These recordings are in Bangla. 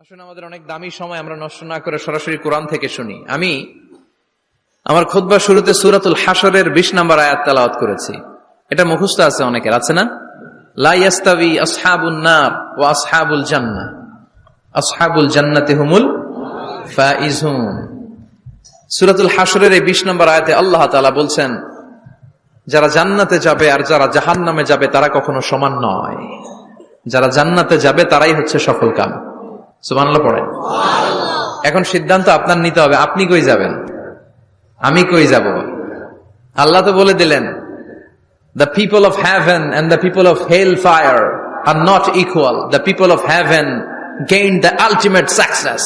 আসলে আমাদের অনেক দামি সময় আমরা নষ্ট না করে সরাসরি কোরআন থেকে শুনি। আমি আমার খুতবার শুরুতে সূরাতুল হাশরের 20 নম্বর আয়াত তেলাওয়াত করেছি। এটা মুখস্থ আছে অনেকের, আছে না? লা ইয়াস্তাবি আসহাবুন নার ওয়া আসহাবুল জান্নাহ, আসহাবুল জান্নাতি হুমুল ফাইজুন। সূরাতুল হাশরের এই 20 নম্বর আয়াতে আল্লাহ তাআলা বলছেন, যারা জান্নাতে যাবে আর যারা জাহান্নামে যাবে তারা কখনো সমান নয়। যারা জান্নাতে যাবে তারাই হচ্ছে সফল কাম। সুবহানাল্লাহ পড়েন। এখন সিদ্ধান্ত আপনার নিতে হবে, আপনি কই যাবেন, আমি কই যাব। আল্লাহ তো বলে দিলেন, the people of heaven and the people of hellfire are not equal. The people of heaven gained the ultimate success.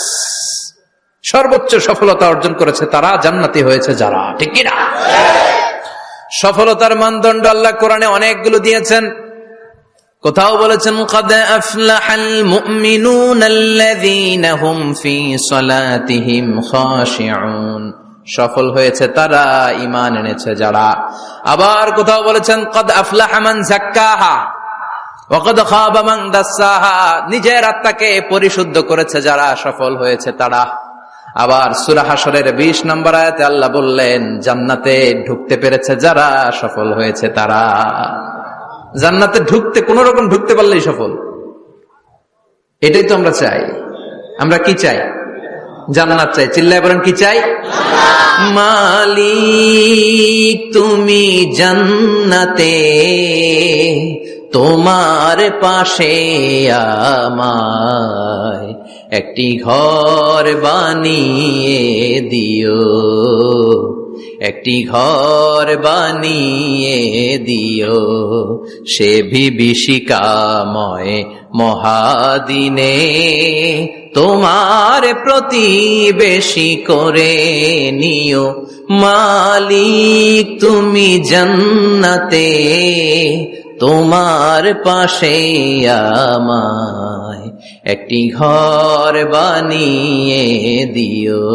সর্বোচ্চ সফলতা অর্জন করেছে তারা, জান্নাতি হয়েছে যারা। ঠিক কি না? সফলতার মানদণ্ড আল্লাহ কোরআনে অনেকগুলো দিয়েছেন। কোথাও বলেছেন قد أفلح المؤمنون الذين هم في صلاتهم خاشعون, সফল হয়েছে তারা, ঈমান এনেছে যারা। আবার কোথাও বলেছেন قد أفلح من زكاها وقد خاب من دساها, নিজের আত্মাকে পরিশুদ্ধ করেছে যারা, সফল হয়েছে তারা। আবার সূরা হাশরের 20 নম্বর আয়াতে আল্লাহ বললেন, জান্নাতে ঢুকতে পেরেছে যারা, সফল হয়েছে তারা। জান্নাতে ঢুকতে, কোন রকম ঢুকতে পারলেই সফল। এটাই তো আমরা চাই। আমরা কি চাই? জান্নাত চাই। চিল্লায় বলেন কি চাই? মালিক তুমি জান্নাতে, তোমার পাশে আমায় একটি ঘর বানিয়ে দিও, একটি ঘর বানিয়ে দিও, সে বিভীষিকাময় মহাদিনে তোমার প্রতিবেশী করে নিও। মালিক তুমি জান্নাতে, তোমার পাশে আমায় একটি ঘর বানিয়ে দিও,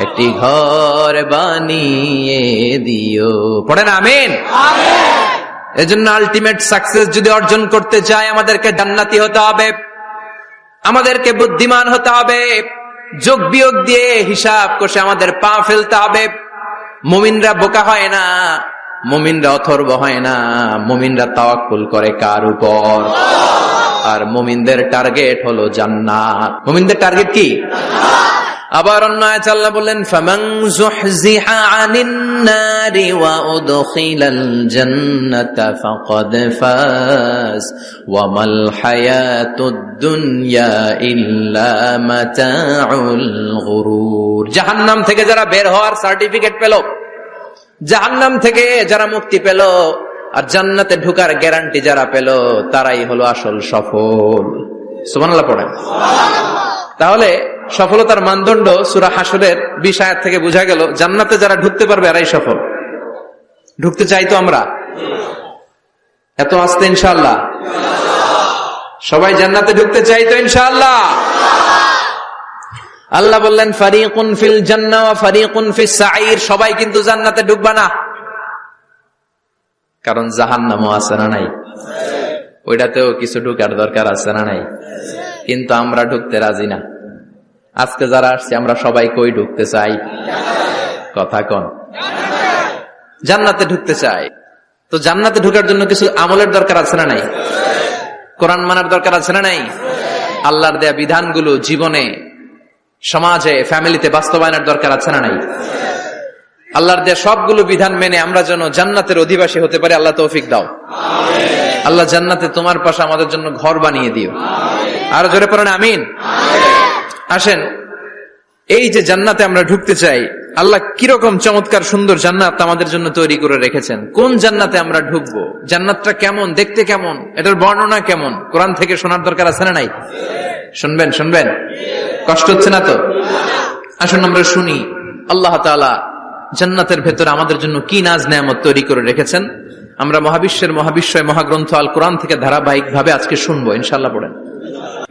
একটি ঘর বানিয়ে দিও। পড়েন আমিন। এজন্য আলটিমেট সাকসেস যদি অর্জন করতে চাই, আমাদেরকে জান্নাতি হতে হবে, আমাদেরকে বুদ্ধিমান হতে হবে, যোগ বিয়োগ দিয়ে হিসাব কষে আমাদের পা ফেলতে হবে। মুমিনরা বোকা হয় না, মুমিনরা অথর্ব হয় না, মুমিনরা তাওয়াক্কুল করে কার উপর? আর মুমিনদের টার্গেট হলো জান্নাত। মুমিনদের টার্গেট কি? আবার অন্য আয়াতে আল্লাহ বললেন, ফামান যুহজিহা আনিন নারি ওয়া উদখিলাল জান্নাতা ফাকাদ ফাজ ওয়া মাল হায়াতুদ দুনিয়া ইল্লা মাতাউল গুরুর। জাহান্নাম থেকে যারা বের হওয়ার সার্টিফিকেট পেল, জাহান্নাম থেকে যারা মুক্তি পেল, আর জান্নাতে ঢোকার গ্যারান্টি যারা পেল, তারাই হলো আসল সফল। সুবহানাল্লাহ পড়েন। তাহলে সফলতার মানদণ্ড সূরা হাশরের 20 আয়াত থেকে বোঝা গেল, জান্নাতে যারা ঢুকতে পারবে এরাই সফল। ঢুকতে চাই তো আমরা? এত আস্তে ইনশাআল্লাহ সবাই জান্নাতে ঢুকতে চাই তো ইনশাআল্লাহ? আল্লাহ বললেন, ফারিকুন ফিল জান্নাহ ওয়া ফারিকুন ফিস সাঈর। সবাই কিন্তু জান্নাতে ঢুকবে না, কারণ জাহান্নামও আছে না নাই? ওইটাতেও কিছু ঢুকার দরকার আছে না নাই? কিন্তু আমরা ঢুকতে রাজি না। আজকে যারা আসছে আমরা সবাই কই ঢুকতে চাই? কথা কন। জান্নাতে ঢুকতে চাই। তো জান্নাতে ঢোকার জন্য কিছু আমলের দরকার আছে না নাই? কোরআন মানার দরকার আছে না নাই? আল্লাহর দেয়া বিধানগুলো জীবনে, সমাজে, ফ্যামিলিতে বাস্তবায়নের দরকার আছে না নাই? আল্লাহর দেয়া সবগুলো বিধান মেনে আমরা যেন জান্নাতের অধিবাসী হতে পারি, আল্লাহ তৌফিক দাও। আল্লাহ জান্নাতে তোমার পাশে আমাদের জন্য ঘর বানিয়ে দিও। আর জোরে পড়েন আমিন। আসেন, এই যে জান্নাতে আমরা ঢুকতে চাই, আল্লাহ কিরকম চমৎকার সুন্দর জান্নাত আমাদের জন্য তৈরি করে রেখেছেন। কোন জান্নাতে আমরা ঢুকবো, জান্নাতটা কেমন, দেখতে কেমন, এটার বর্ণনা কেমন, কোরআন থেকে শোনার দরকার আছে না নাই? শুনবেন, শুনবেন? কষ্ট হচ্ছে না তো? আসুন আমরা শুনি আল্লাহ তাআলা জান্নাতের ভেতরে আমাদের জন্য কি নাজ নেয়ামত তৈরি করে রেখেছেন। আমরা মহাবিশ্বের মহাবিশ্বয় মহাগ্রন্থ আল কোরআন থেকে ধারাবাহিক ভাবে আজকে শুনবো ইনশাআল্লাহ। পড়েন।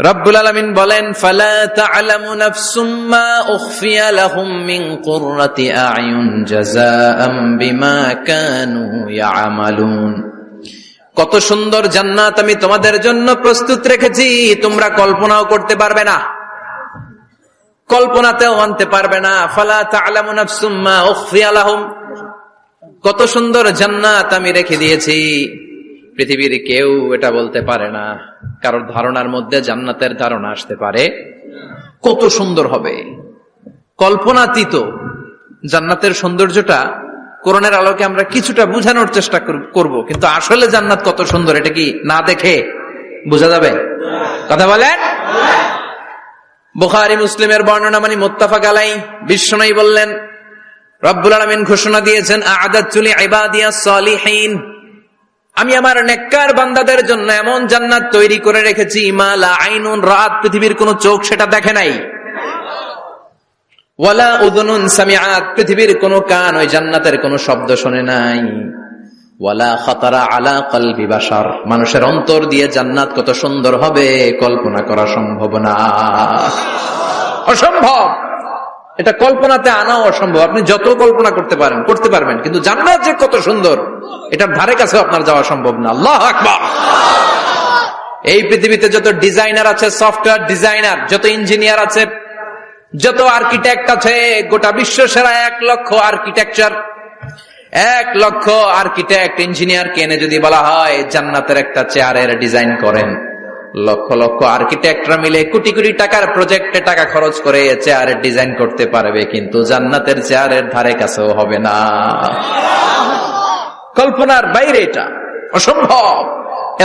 রব্বুল আলামিন বলেন, ফালা তা'লামু নাফসুম মা উখফিয়া লাহুম মিন কুররাতি আ'য়ুন জাযাআম বিমা কানু ইয়া'মালুন। কত সুন্দর জান্নাত আমি তোমাদের জন্য প্রস্তুত রেখেছি, তোমরা কল্পনাও করতে পারবে না, কল্পনাতেও আনতে পারবে না। ফালা তা'লামু নাফসুম মা উখফিয়া লাহুম, কত সুন্দর জান্নাত আমি রেখে দিয়েছি, পৃথিবীর কেউ এটা বলতে পারে না। কারোর ধারণার মধ্যে জান্নাতের ধারণা আসতে পারে কত সুন্দর হবে, কল্পনাতীত। জান্নাতের সৌন্দর্যটা কোরআনের আলোকে আমরা কিছুটা বোঝানোর চেষ্টা করব, কিন্তু আসলে জান্নাত কত সুন্দর এটা কি না দেখে বোঝা যাবে? কথা বলেন। বুখারী মুসলিমের বর্ণনা মানে মুত্তাফাক আলাইহি, বিশ্বনবী বললেন, রব্বুল আলামিন ঘোষণা দিয়েছেন, আ'আদাতু লিইবাদিয়াস সালিহিন, আমি আমার নেককার বান্দাদের জন্য এমন জান্নাত তৈরি করে রেখেছি, মা লা আইনুন রাত, পৃথিবীর কোন চোখ সেটা দেখে নাই, ওয়ালা উযুনুন সামিআত, পৃথিবীর কোন কান ওই জান্নাতের কোন শব্দ শুনে নাই, ওয়ালা খাতারা আলা কলবি বাশার, মানুষের অন্তর দিয়ে জান্নাত কত সুন্দর হবে কল্পনা করা সম্ভব না, অসম্ভব। এটা কল্পনাতে আনাও অসম্ভব। আপনি যত কল্পনা করতে পারবেন, কিন্তু জান্নাত যে কত সুন্দর এটার ধারে কাছে আপনার যাওয়া সম্ভব না। আল্লাহু আকবার। এই পৃথিবীতে যত ডিজাইনার আছে, সফটওয়্যার ডিজাইনার, যত ইঞ্জিনিয়ার আছে, যত আর্কিটেক্ট আছে, গোটা বিশ্ব সেরা 1 লক্ষ আর্কিটেকচার, 1 লক্ষ আর্কিটেক্ট ইঞ্জিনিয়ারকে এনে যদি বলা হয় জান্নাতের একটা চেয়ারের ডিজাইন করেন, লক্ষ লক্ষ আর্কিটেক্টরা মিলে কোটি কোটি টাকার প্রজেক্টে টাকা খরচ করে চেয়ারের ডিজাইন করতে পারবে, কিন্তু জান্নাতের চেয়ারের ধারে কাছেও হবে না। কল্পনার বাইরে, এটা অসম্ভব।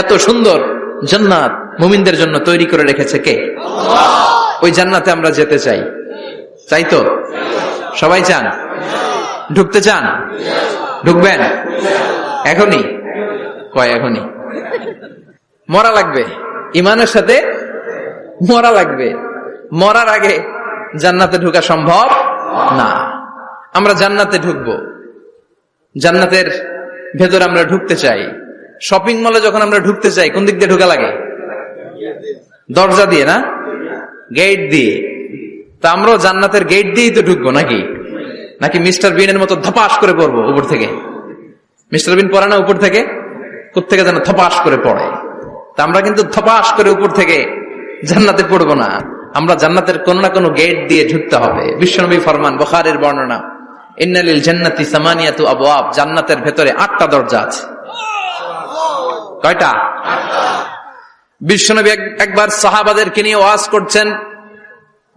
এত সুন্দর জান্নাত মুমিনদের জন্য তৈরি করে রেখেছে কে? ওই জান্নাতে আমরা যেতে চাই, চাই তো? সবাই চান? ঢুকতে চান? ঢুকবেন এখনই? কয় এখনই? মরা লাগবে, ইমানের সাথে মরা লাগবে। মরার আগে জান্নাতে ঢোকা সম্ভব না। আমরা জান্নাতে ঢুকবো, জান্নাতের ভেতর আমরা ঢুকতে চাই। শপিং মলে যখন আমরা ঢুকতে চাই, কোন দিক দিয়ে ঢোকা লাগে? দরজা দিয়ে না, গেট দিয়ে। তা আমরাও জান্নাতের গেট দিয়েই তো ঢুকবো নাকি? নাকি মিস্টার বিনের মতো ধপাস করে পড়বো উপর থেকে? মিস্টার বিন পড়ে না উপর থেকে? কোত্থেকে যেন ধপাস করে পড়ে। তা আমরা কিন্তু ধপাস করে উপর থেকে জান্নাতে পড়বো না, আমরা জান্নাতের কোন না কোনো গেট দিয়ে ঢুকতে হবে। বিশ্বনবী ফরমান, বুখারীর বর্ণনা, ইন্নালিল জান্নাতি সামানিয়াতু আবওয়াব, জান্নাতের ভেতরে 8টা দরজা আছে। কয়টা? বিশ্বনবী একবার সাহাবাদেরকে নিয়ে ওয়াজ করছেন,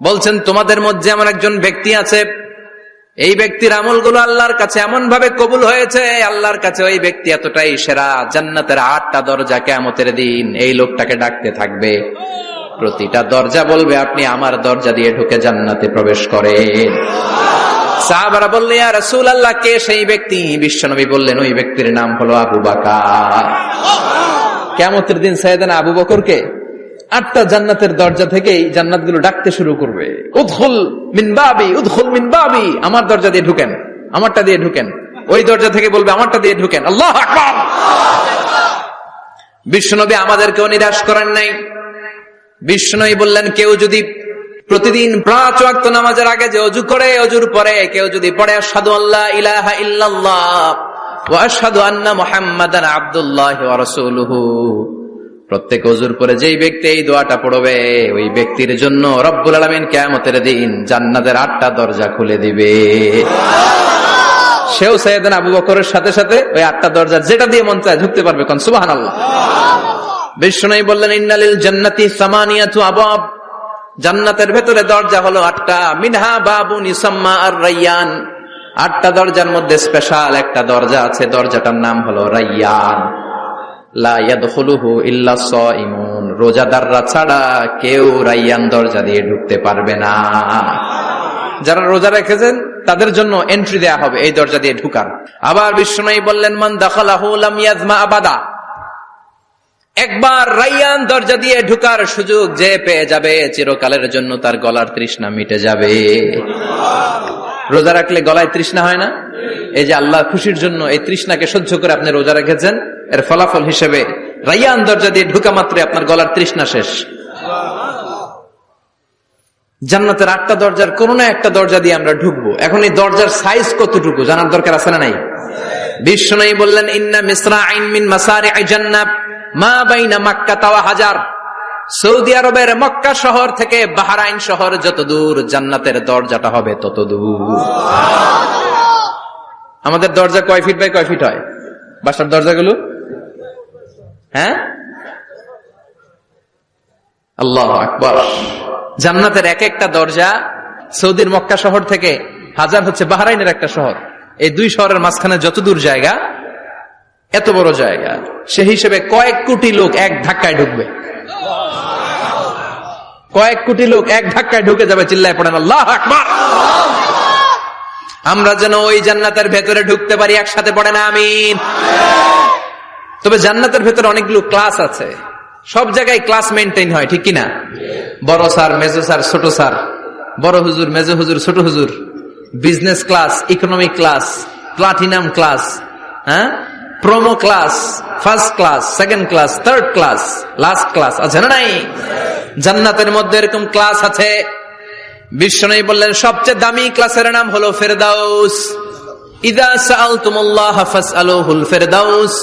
বলছেন, তোমাদের মধ্যে এমন একজন ব্যক্তি আছে, এই ব্যক্তির আমলগুলো আল্লাহর কাছে এমন ভাবে কবুল হয়েছে, আল্লাহর কাছে ওই ব্যক্তি এতটাই সেরা, জান্নাতের 8টা দরজা কিয়ামতের দিন এই লোকটাকে ডাকতে থাকবে। প্রতিটা দরজা বলবে, আপনি আমার দরজা দিয়ে ঢুকে জান্নাতে প্রবেশ করেন। সাহাবারা বললেন, ইয়া রাসূলুল্লাহ, কে সেই ব্যক্তি? বিশ্বনবী বললেন, ওই ব্যক্তির নাম হলো আবু বকর। কিয়ামতের দিন সাইয়েদনা আবু বকরকে 8টা জান্নাতের দরজা থেকেই জান্নাতগুলো ডাকতে শুরু করবে, উদখুল মিন বাবি, উদখুল মিন বাবি, আমার দরজা দিয়ে ঢুকেন, আমারটা দিয়ে ঢুকেন। ওই দরজা থেকে বলবে, আমারটা দিয়ে ঢুকেন। আল্লাহু আকবার। বিশ্বনবী আমাদেরকেও নিরাশ করেন নাই। বিশ্বনবী বললেন, কেউ যদি প্রতিদিন 5 ওয়াক্ত নামাজের আগে যে ওযু করে, ওযুর পরে কেউ যদি পড়ে আশহাদু আল্লা ইলাহা ইল্লাল্লাহ ওয়া আশহাদু আন্না মুহাম্মাদান আবদুল্লাহি ওয়া রাসূলুহু, প্রত্যেক ওযুর পরে যেই ব্যক্তি এই দোয়াটা পড়বে, ওই ব্যক্তির জন্য রব্বুল আলামিন কিয়ামতের দিন জান্নাতের 8টা দরজা খুলে দিবে। সেও সাইয়েদনা আবু বকরের সাথে সাথে ওই 8টা দরজার যেটা দিয়ে মন চায় ঢুকতে পারবে। কোন সুবহানাল্লাহ। বিশ্বনবী বললেন, ইন্নালিল জান্নাতি সামানিয়াতু আবওয়াব, জান্নাতের ভেতরে দরজা হলো 8টা, মিনহা বাবুন ইউসাম্মা আর-রায়্যান, 8টা দরজার মধ্যে স্পেশাল একটা দরজা আছে, দরজাটার নাম হলো রায়্যান। লা ইয়াদখুলুহু ইল্লা সাইমুন, রোজাদাররা ছাড়া কেউ রায়্যান দরজা দিয়ে ঢুকতে পারবে না। যারা রোজা রেখেছেন তাদের জন্য এন্ট্রি দেয়া হবে এই দরজা দিয়ে ঢুকার। আবার বিশ্বনবী বললেন, মান দাখালাহু লাম ইয়াজমা আবাদা, একবার রায়্যান দরজা দিয়ে ঢুকার সুযোগ যে পেয়ে যাবে, চিরকালের জন্য তার গলার তৃষ্ণা মিটে যাবে। রোজা রাখলে গলায় তৃষ্ণা হয় না? এই যে আল্লাহ খুশির জন্য এই তৃষ্ণাকে সহ্য করে আপনি রোজা রেখেছেন, এর ফলাফল হিসেবে রায়্যান দরজা দিয়ে ঢুকা মাত্রই আপনার গলার তৃষ্ণা শেষ। জান্নাতের 8টা দরজার কোন না একটা দরজা দিয়ে আমরা ঢুকবো। এখন এই দরজার সাইজ কতটুকু জানার দরকার আছে না নাই? বিষ্ণু বললেন ইন্না মিসরাইন মিন মাসারি'i জান্নাহ মা বাইনা মাক্কা ওয়া হাজার। সৌদি আরবের মক্কা শহর থেকে বাহরাইন শহর যত দূর, জান্নাতের দরজাটা হবে তত দূর। আমাদের দরজা কয় ফিট বাই কয় ফিট হয় বাসার দরজাগুলো? হ্যাঁ, আল্লাহু আকবার। জান্নাতের এক একটা দরজা সৌদির মক্কা শহর থেকে হাজার হচ্ছে বাহরাইনের একটা শহর। এই দুই শহরের মাঝখানে যত দূর জায়গা, এত বড় জায়গা, সে হিসেবে কয়েক কোটি লোক এক ধাক্কায় ঢুকবে। কয়েক কোটি লোক এক ধাক্কায় ঢুকে যাবে। চিল্লায় পড়েন আল্লাহু আকবার। আমরা যেন ওই জান্নাতের ভেতরে ঢুকতে পারি, একসাথে পড়েন আমিন। তবে জান্নাতের ভেতরে অনেকগুলো ক্লাস আছে, সব জায়গায় ক্লাস মেনটেন হয়, ঠিক কিনা? বড় স্যার, মেজো স্যার, ছোট স্যার, বড় হুজুর, মেজো হুজুর, ছোট হুজুর, business class, economic class, platinum class, হ্যাঁ, promo class, first class, second class, third class, last class আছে না নাই? জান্নাতের মধ্যে এরকম ক্লাস আছে। বিষ্ণু বললেন সবচেয়ে দামি ক্লাসের নাম হলো ফেরদাউস। ইযা সাআলতুমুল্লাহ ফাসআলুহুল ফেরদাউস।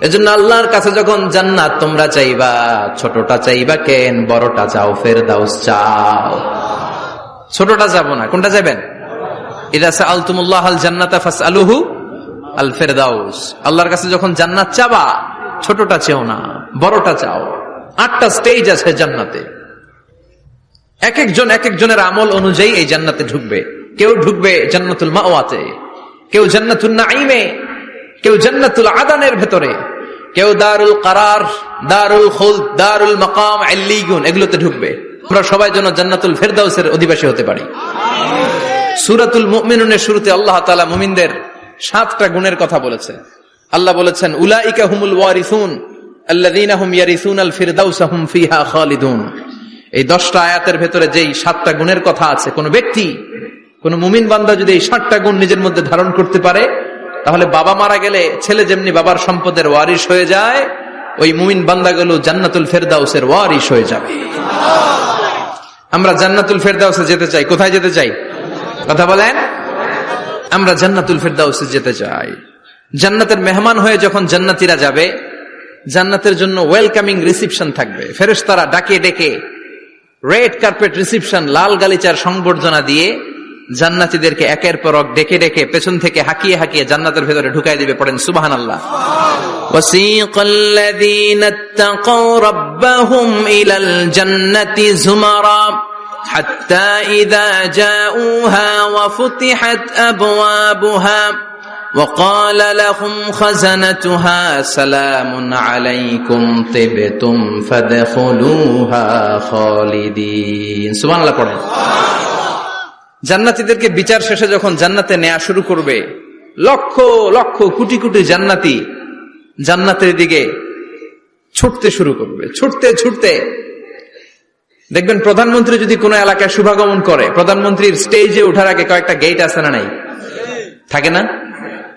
এজন্য আল্লাহর কাছে যখন জান্নাত তোমরা চাইবা, ছোটটা চাইবা কেন, বড়টা চাও, ফেরদাউস চাও। ছোটটা যাবো না, কোনটা যাবেন? ইযা সাআলতুমুল্লাহাল জান্নাতা ফাসআলুহু আল ফেরদাউস। আল্লাহর কাছে যখন জান্নাত চাবা, ছোটটা চেও না, বড়টা চাও। 8টা স্টেজ আছে জান্নাতে। এক একজনের আমল অনুযায়ী এই জান্নাতে ঢুকবে। কেউ ঢুকবে জান্নাতুল মাওয়াতে, কেউ জান্নাতুল নাঈমে, কেউ জান্নাতুল আদানের ভেতরে, কেউ দারুল কারার, দারুল খুলদ, দারুল মাকাম, আল্লিগুন, এগুলোতে ঢুকবে। আমরা সবাই যেন জান্নাতুল ফেরদাউসের অধিবাসী হতে পারি। সূরাতুল মুমিনুনের শুরুতে আল্লাহ তাআলা মুমিনদের 7টা গুণের কথা বলেছে। আল্লাহ বলেছেন উলাইকা হুমুল ওয়ারিসুন আল্লাযীনা হুম ইয়ারিসুনাল ফিরদাউসা হুম ফিহা খালিদুন। এই 10টা আয়াতের ভেতরে যেই 7টা গুণের কথা আছে, কোন ব্যক্তি, কোন মুমিন বান্দা যদি এই 7টা গুণ নিজের মধ্যে ধারণ করতে পারে, তাহলে বাবা মারা গেলে ছেলে যেমনি বাবার সম্পদের ওয়ারিশ হয়ে যায়, ওই মুমিন বান্দাগুলো জান্নাতুল ফেরদাউসের ওয়ারিশ হয়ে যাবে। আমরা জান্নাতুল ফেরদাউসে যেতে চাই। কোথায় যেতে চাই? কথা বলেন। আমরা জান্নাতুল ফেরদাউসে যেতে চাই। জান্নাতের মেহমান হয়ে যখন জান্নাতীরা যাবে, জান্নাতের জন্য ওয়েলকামিং রিসিপশন থাকবে। ফেরেশতারা ডাকে ডেকে রেড কার্পেট রিসিপশন, লাল গালিচার সংবর্ধনা দিয়ে জান্নাতীদেরকে একের পর এক ডেকে ডেকে পেছন থেকে হাকিয়ে হাকিয়ে জান্নাতের ভেতরে ঢুকাই দিবে। পড়েন সুবহানাল্লাহ। ওয়াসিকাল্লাযীনা ইত্তাকাউ রাব্বাহুম ইলাল জান্নাতি যুমারা হাত্তা ইযা জাউহা ওয়া ফুতিহাত আবওয়াবুহা وقال لهم خزنتها سلام عليكم طبتم فادخلوها خالدين। সুবহানাল্লাহ পড়েন। জান্নাতীদেরকে বিচার শেষে যখন জান্নাতে নেওয়া শুরু করবে, লক্ষ লক্ষ কোটি কোটি জান্নাতি জান্নাতের দিকে ছুটতে শুরু করবে। ছুটতে ছুটতে দেখবেন প্রধানমন্ত্রী যদি কোনো এলাকায় শুভাগমন করে, প্রধানমন্ত্রীর স্টেজে ওঠার আগে কয়েকটা গেট আছে না নাই? থাকে না?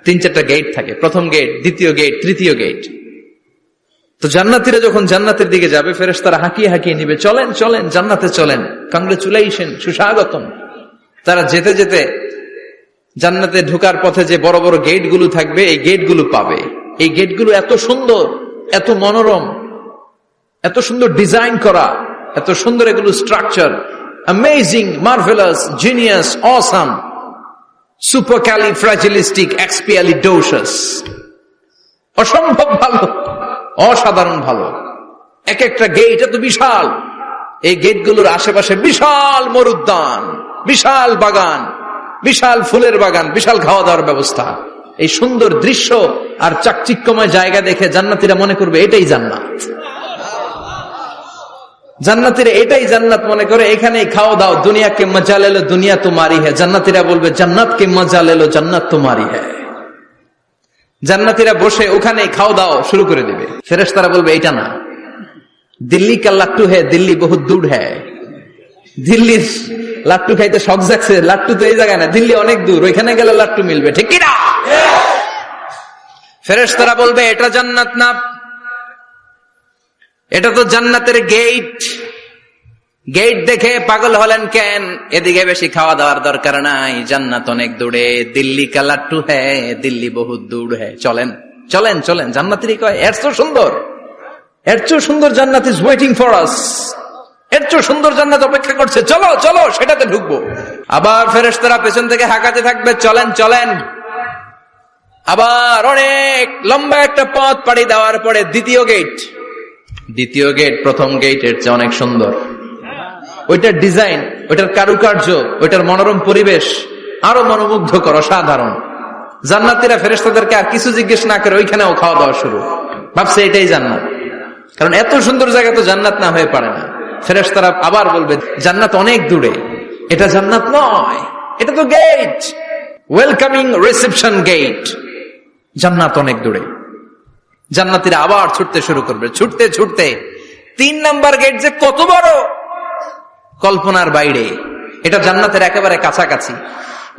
3-4টা গেট থাকে। প্রথম গেট, দ্বিতীয় গেট, তৃতীয় গেট। তো জান্নাতীরা যখন জান্নাতের দিকে যাবে, ফেরেশতারা হাঁকিয়ে হাঁকিয়ে নিবে, চলেন চলেন জান্নাতে চলেন, কংগ্রেচুলেশন, সুস্বাগতম। তারা যেতে যেতে জান্নাতে ঢোকার পথে যে বড় বড় গেটগুলো থাকবে, এই গেটগুলো পাবে। এই গেটগুলো এত সুন্দর, এত মনোরম, এত সুন্দর ডিজাইন করা, এত সুন্দর এগুলো structure, amazing, marvellous, genius, awesome, supercalifragilisticexpialidocious, অসম্ভব ভালো, অসাধারণ ভালো। এক একটা গেট এত বিশাল। এই গেটগুলোর আশেপাশে বিশাল মরুদ্যান, বিশাল বাগান, বিশাল ফুলের বাগান, বিশাল খাওয়া দাওয়ার ব্যবস্থা। এই সুন্দর দৃশ্য আর চাকচিক্যময় জায়গা দেখে জান্নাতীরা মনে করবে এটাই জান্নাত। জান্নাতীরা এটাই জান্নাত মনে করে, এখানেই খাওয়া দাও। দুনিয়া কে মজা লে লো, দুনিয়া তোমারি হ্যায়। জান্নাতীরা বলবে জান্নাত কে মজা লে লো, জান্নাত তোমারি হ্যায়। জান্নাতীরা বসে ওখানেই খাওয়া দাও শুরু করে দিবে। ফেরেশতারা বলবে এটা না, দিল্লি কা লাট্টু হ্যায়, দিল্লি বহুত দূর হ্যায়। দিল্লির লাট্টু খাইতে শখ জাগছে, লাট্টু তো এই জায়গায় না, দিল্লি অনেক দূর, ওইখানে গেলে লাট্টু মিলবে, ঠিক কিনা? ফেরেশতারা বলবে এটা জান্নাত না, এটা তো জান্নাতের গেট। গেট দেখে পাগল হলেন কেন? এদিকে বেশি খাওয়া দাওয়ার দরকার নাই, জান্নাত অনেক দূরে। দিল্লি কা লাট্টু হ্যায়, দিল্লি বহুত দূর হ্যায়, চলেন চলেন চলেন। জান্নাতিরই কয় এর চেয়ে সুন্দর, এর চেয়ে সুন্দর জান্নাত ইজ ওয়েটিং ফর আস, এর চেয়ে সুন্দর জান্নাত অপেক্ষা করছে, চলো চলো সেটাতে ঢুকবো। আবার ফেরেশতারা পেছন থেকে হাঁকাতে থাকবে, চলেন চলেন। আবার অনেক লম্বা একটা পথ পাড়ি দেওয়ার পরে দ্বিতীয় গেট প্রথম গেটের চেয়ে অনেক সুন্দর। ওইটার ডিজাইন, ওইটার কারুকার্য, ওইটার মনোরম পরিবেশ আরো মনোমুগ্ধকর, অসাধারণ। জান্নাতীরা ফেরেশতাদেরকে আর কিছু জিজ্ঞেস না করে ওইখানেও খাওয়া দাওয়া শুরু, ভাবছে এটাই জান্নাত। কারণ এত সুন্দর জায়গা তো জান্নাত না হয়ে পারে না। ফেরেশতারা আবার বলবে জান্নাত অনেক দূরে, এটা জান্নাত নয়, এটা তো গেট, ওয়েলকামিং রিসেপশন গেট, জান্নাত অনেক দূরে। জান্নাতীরা আবার ছুটতে শুরু করবে, ছুটতে ছুটতে 3 নাম্বার গেট যে কত বড়, কল্পনার বাইরে। এটা জান্নাতের একেবারে কাছাকাছি।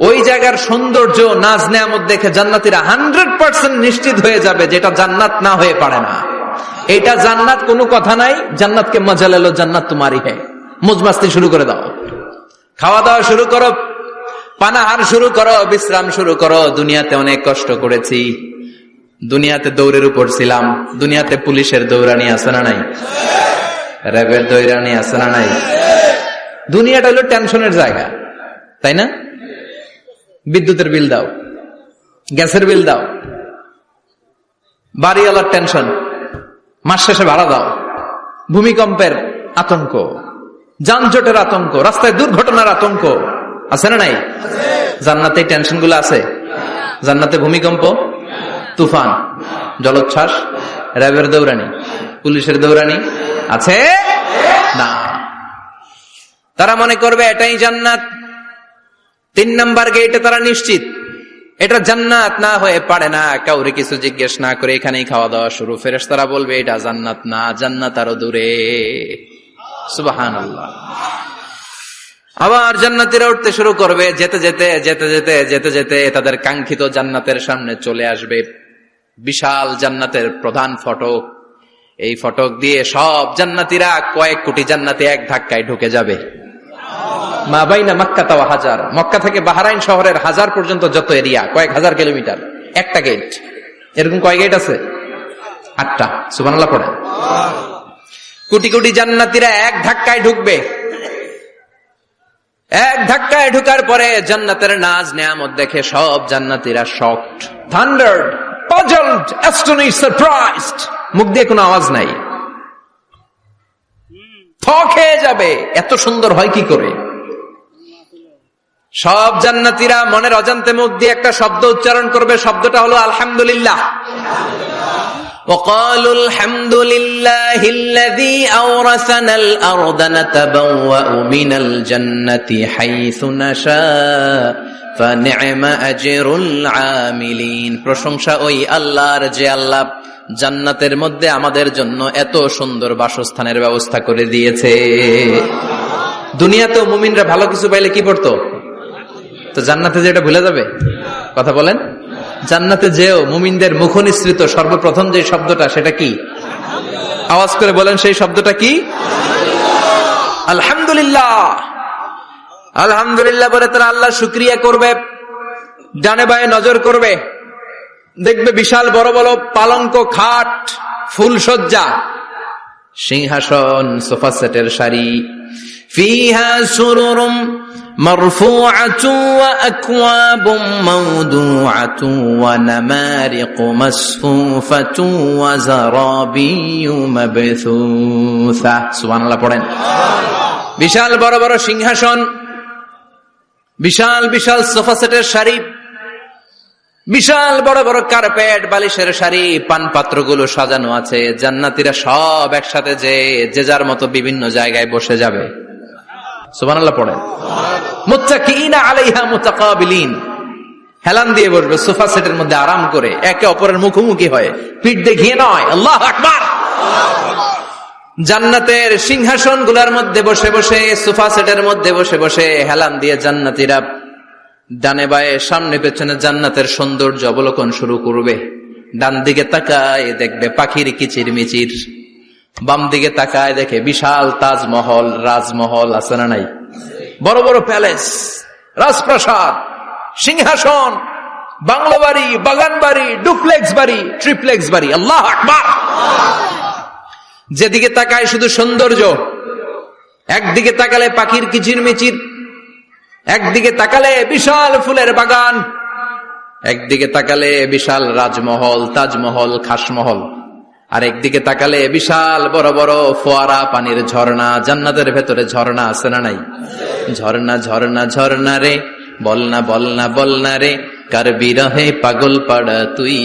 ওই জায়গার সৌন্দর্য, নাজ নেয়ামত দেখে জান্নাতীরা 100% নিশ্চিত হয়ে যাবে যে এটা জান্নাত না হয়ে পারে না, এটা জান্নাত, কোনো কথা নাই। জান্নাতকে মজা লেলো, জান্নাত তোমারই হ্যায়। মজমাস্তি শুরু করে দাও, খাওয়া দাওয়া শুরু করো, পানাহার শুরু করো, বিশ্রাম শুরু করো। দুনিয়াতে অনেক কষ্ট করেছি, দুনিয়াতে দৌড়ের উপর ছিলাম, দুনিয়াতে পুলিশের দৌড়ানি আছে না নাই, র্যাবের দৌড়ানি আছে না নাই। দুনিয়াটা হলো টেনশনের জায়গা, তাই না? বিদ্যুতের বিল দাও, গ্যাসের বিল দাও, বাড়িওয়ালার টেনশন, মাস শেষে ভাড়া দাও, ভূমিকম্পের আতঙ্ক, যানজটের আতঙ্ক, রাস্তায় দুর্ঘটনার আতঙ্ক আছে না নাই? জান্নাতে টেনশন গুলো আছে? জান্নাতে ভূমিকম্প, তুফান, জলোচ্ছ্বাস, র্যাবের দৌড়ানি, পুলিশের দৌড়ানি আছে না। তারা মনে করবে এটাই জান্নাত। 3 নাম্বার গেটে তারা নিশ্চিত এটা জান্নাত না হয়ে পারে না। কাউরে কিছু জিজ্ঞেস না করে এখানেই খাওয়া দাওয়া শুরু। ফেরেশতারা বলবে এটা জান্নাত না, জান্নাত আরো দূরে। সুবহানাল্লাহ। আবার জান্নাতীরা উঠতে শুরু করবে, যেতে যেতে যেতে যেতে যেতে যেতে তাদের কাঙ্ক্ষিত জান্নাতের সামনে চলে আসবে। বিশাল জান্নাতের প্রধান ফটক, এই ফটক দিয়ে সব জান্নাতীরা, কয়েক কোটি জান্নাতি এক ধাক্কায় ঢুকে যাবে। মা বাইনা মক্কা ওয়া হাজার, মক্কা থেকে বাহরাইন শহরের হাজার পর্যন্ত যত এরিয়া, কয়েক হাজার কিলোমিটার, একটা গেট। এরকম কয় গেট আছে? 8টা। সুবহানাল্লাহ পড়েন। কোটি কোটি জান্নাতীরা এক ধাক্কায় ঢুকবে। এক ধাক্কায় ঢুকার পরে জান্নাতের নাজ নেয়ামত দেখে সব জান্নাতীরা শকড, থান্ডার্ড, পাজলড, অ্যাস্টনিশড, সারপ্রাইজড। মুখ দিয়ে কোনো আওয়াজ নাই, থক হয়ে যাবে, এত সুন্দর হয় কি করে। সব জান্নাতীরা মনের অজান্তে মুখ দিয়ে একটা শব্দ উচ্চারণ করবে, শব্দটা হলো আলহামদুলিল্লাহ। وقالوا الحمد لله الذي أورثنا الأرض نتبوأ من الجنة حيث نشاء فنعم أجر العاملين। প্রশংসা ওই আল্লাহর যে আল্লাহ জান্নাতের মধ্যে আমাদের জন্য এত সুন্দর বাসস্থানের ব্যবস্থা করে দিয়েছে। দুনিয়াতেও মুমিনরা ভালো কিছু পাইলে কি পড়তো? তো জান্নাতে যে এটা ভুলে যাবে? কথা বলেন। জান্নাতে যেও মুমিনদের মুখ নিঃসৃত সর্বপ্রথম যে শব্দটা, সেটা কি? আওয়াজ করে বলেন, সেই শব্দটা কি? আলহামদুলিল্লাহ। আলহামদুলিল্লাহ বলে তারা আল্লাহ শুকরিয়া করবে, ডানে বায়ে নজর করবে, দেখবে বিশাল বড় বড় পালঙ্ক, খাট, ফুলসজ্জা, সিংহাসন, সোফা সেটের সারি। ফিহা সুরুরুম মারফুআতুন ওয়া আকওয়াবুম মাওদুআতুন ওয়া নামারিকু মাসফুফাতুন ওয়া যারাবিয়্যু মাবথুসা। সুবহানাল্লাহ পড়েন। বিশাল বড় বড় সিংহাসন, বিশাল বিশাল সোফা সেটের সারি, বিশাল বড় বড় কার্পেট, বালিশের সারি, পানপাত্রগুলো সাজানো আছে। জান্নাতীরা সব একসাথে যে যার মতো বিভিন্ন জায়গায় বসে যাবে। সুবহানাল্লাহ পড়েন। মুত্তাকিইনা আলাইহা মুতাকাবিলিন, হেলান দিয়ে বসবে সোফা সেটের মধ্যে আরাম করে, একে অপরের মুখোমুখি হয়ে, পিঠ দেখিয়ে নয়। আল্লাহু আকবার। জান্নাতের সিংহাসন গুলার মধ্যে বসে বসে, সোফা সেটের মধ্যে বসে বসে হেলান দিয়ে জান্নাতীরা ডানে বায়ে সামনে পেছনে জান্নাতের সৌন্দর্য অবলোকন শুরু করবে। ডান দিকে তাকায় দেখবে পাখির কিচির মিচির, বাম দিকে তাকায় দেখে বিশাল তাজমহল, রাজমহল আছে না নাই? বড় বড় প্যালেস, রাজপ্রাসাদ, সিংহাসন, বাংলো বাড়ি, বাগান বাড়ি, ডুপ্লেক্স বাড়ি, ট্রিপ্লেক্স বাড়ি। আল্লাহ আকবার। যেদিকে তাকায় শুধু সৌন্দর্য। একদিকে তাকালে পাখির কিচিরমিচির, একদিকে তাকালে বিশাল ফুলের বাগান, একদিকে তাকালে বিশাল রাজমহল, তাজমহল, খাসমহল, আর একদিকে তাকালে বিশাল বড় বড় ফোয়ারা, পানির ঝর্ণা। জান্নাতের ভেতরে ঝর্ণা আছে না নাই? ঝর্ণা ঝর্ণা ঝর্ণা রে, বলনা বলনা বলনা রে, কার বিরহে পাগল পাড়া তুই,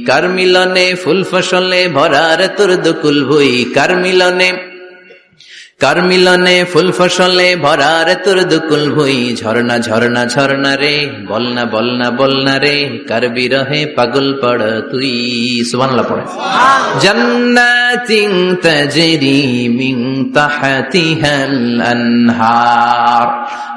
কার মিলনে ফুল ফসলে ভরার তোর দুকুল ভুই, কার মিলনে ফুল ফসলে ভরার তোর দুকুল ভুই। ঝর্ণা ঝর্ণা ঝর্ণা রে, বলনা বলনা বলনা রে, কার বিরহে পাগল পাড়া তুই। সুবহানাল্লাহ পড়ে। জান্নাতিন তাজরি মিন তাহতিহাল আনহার।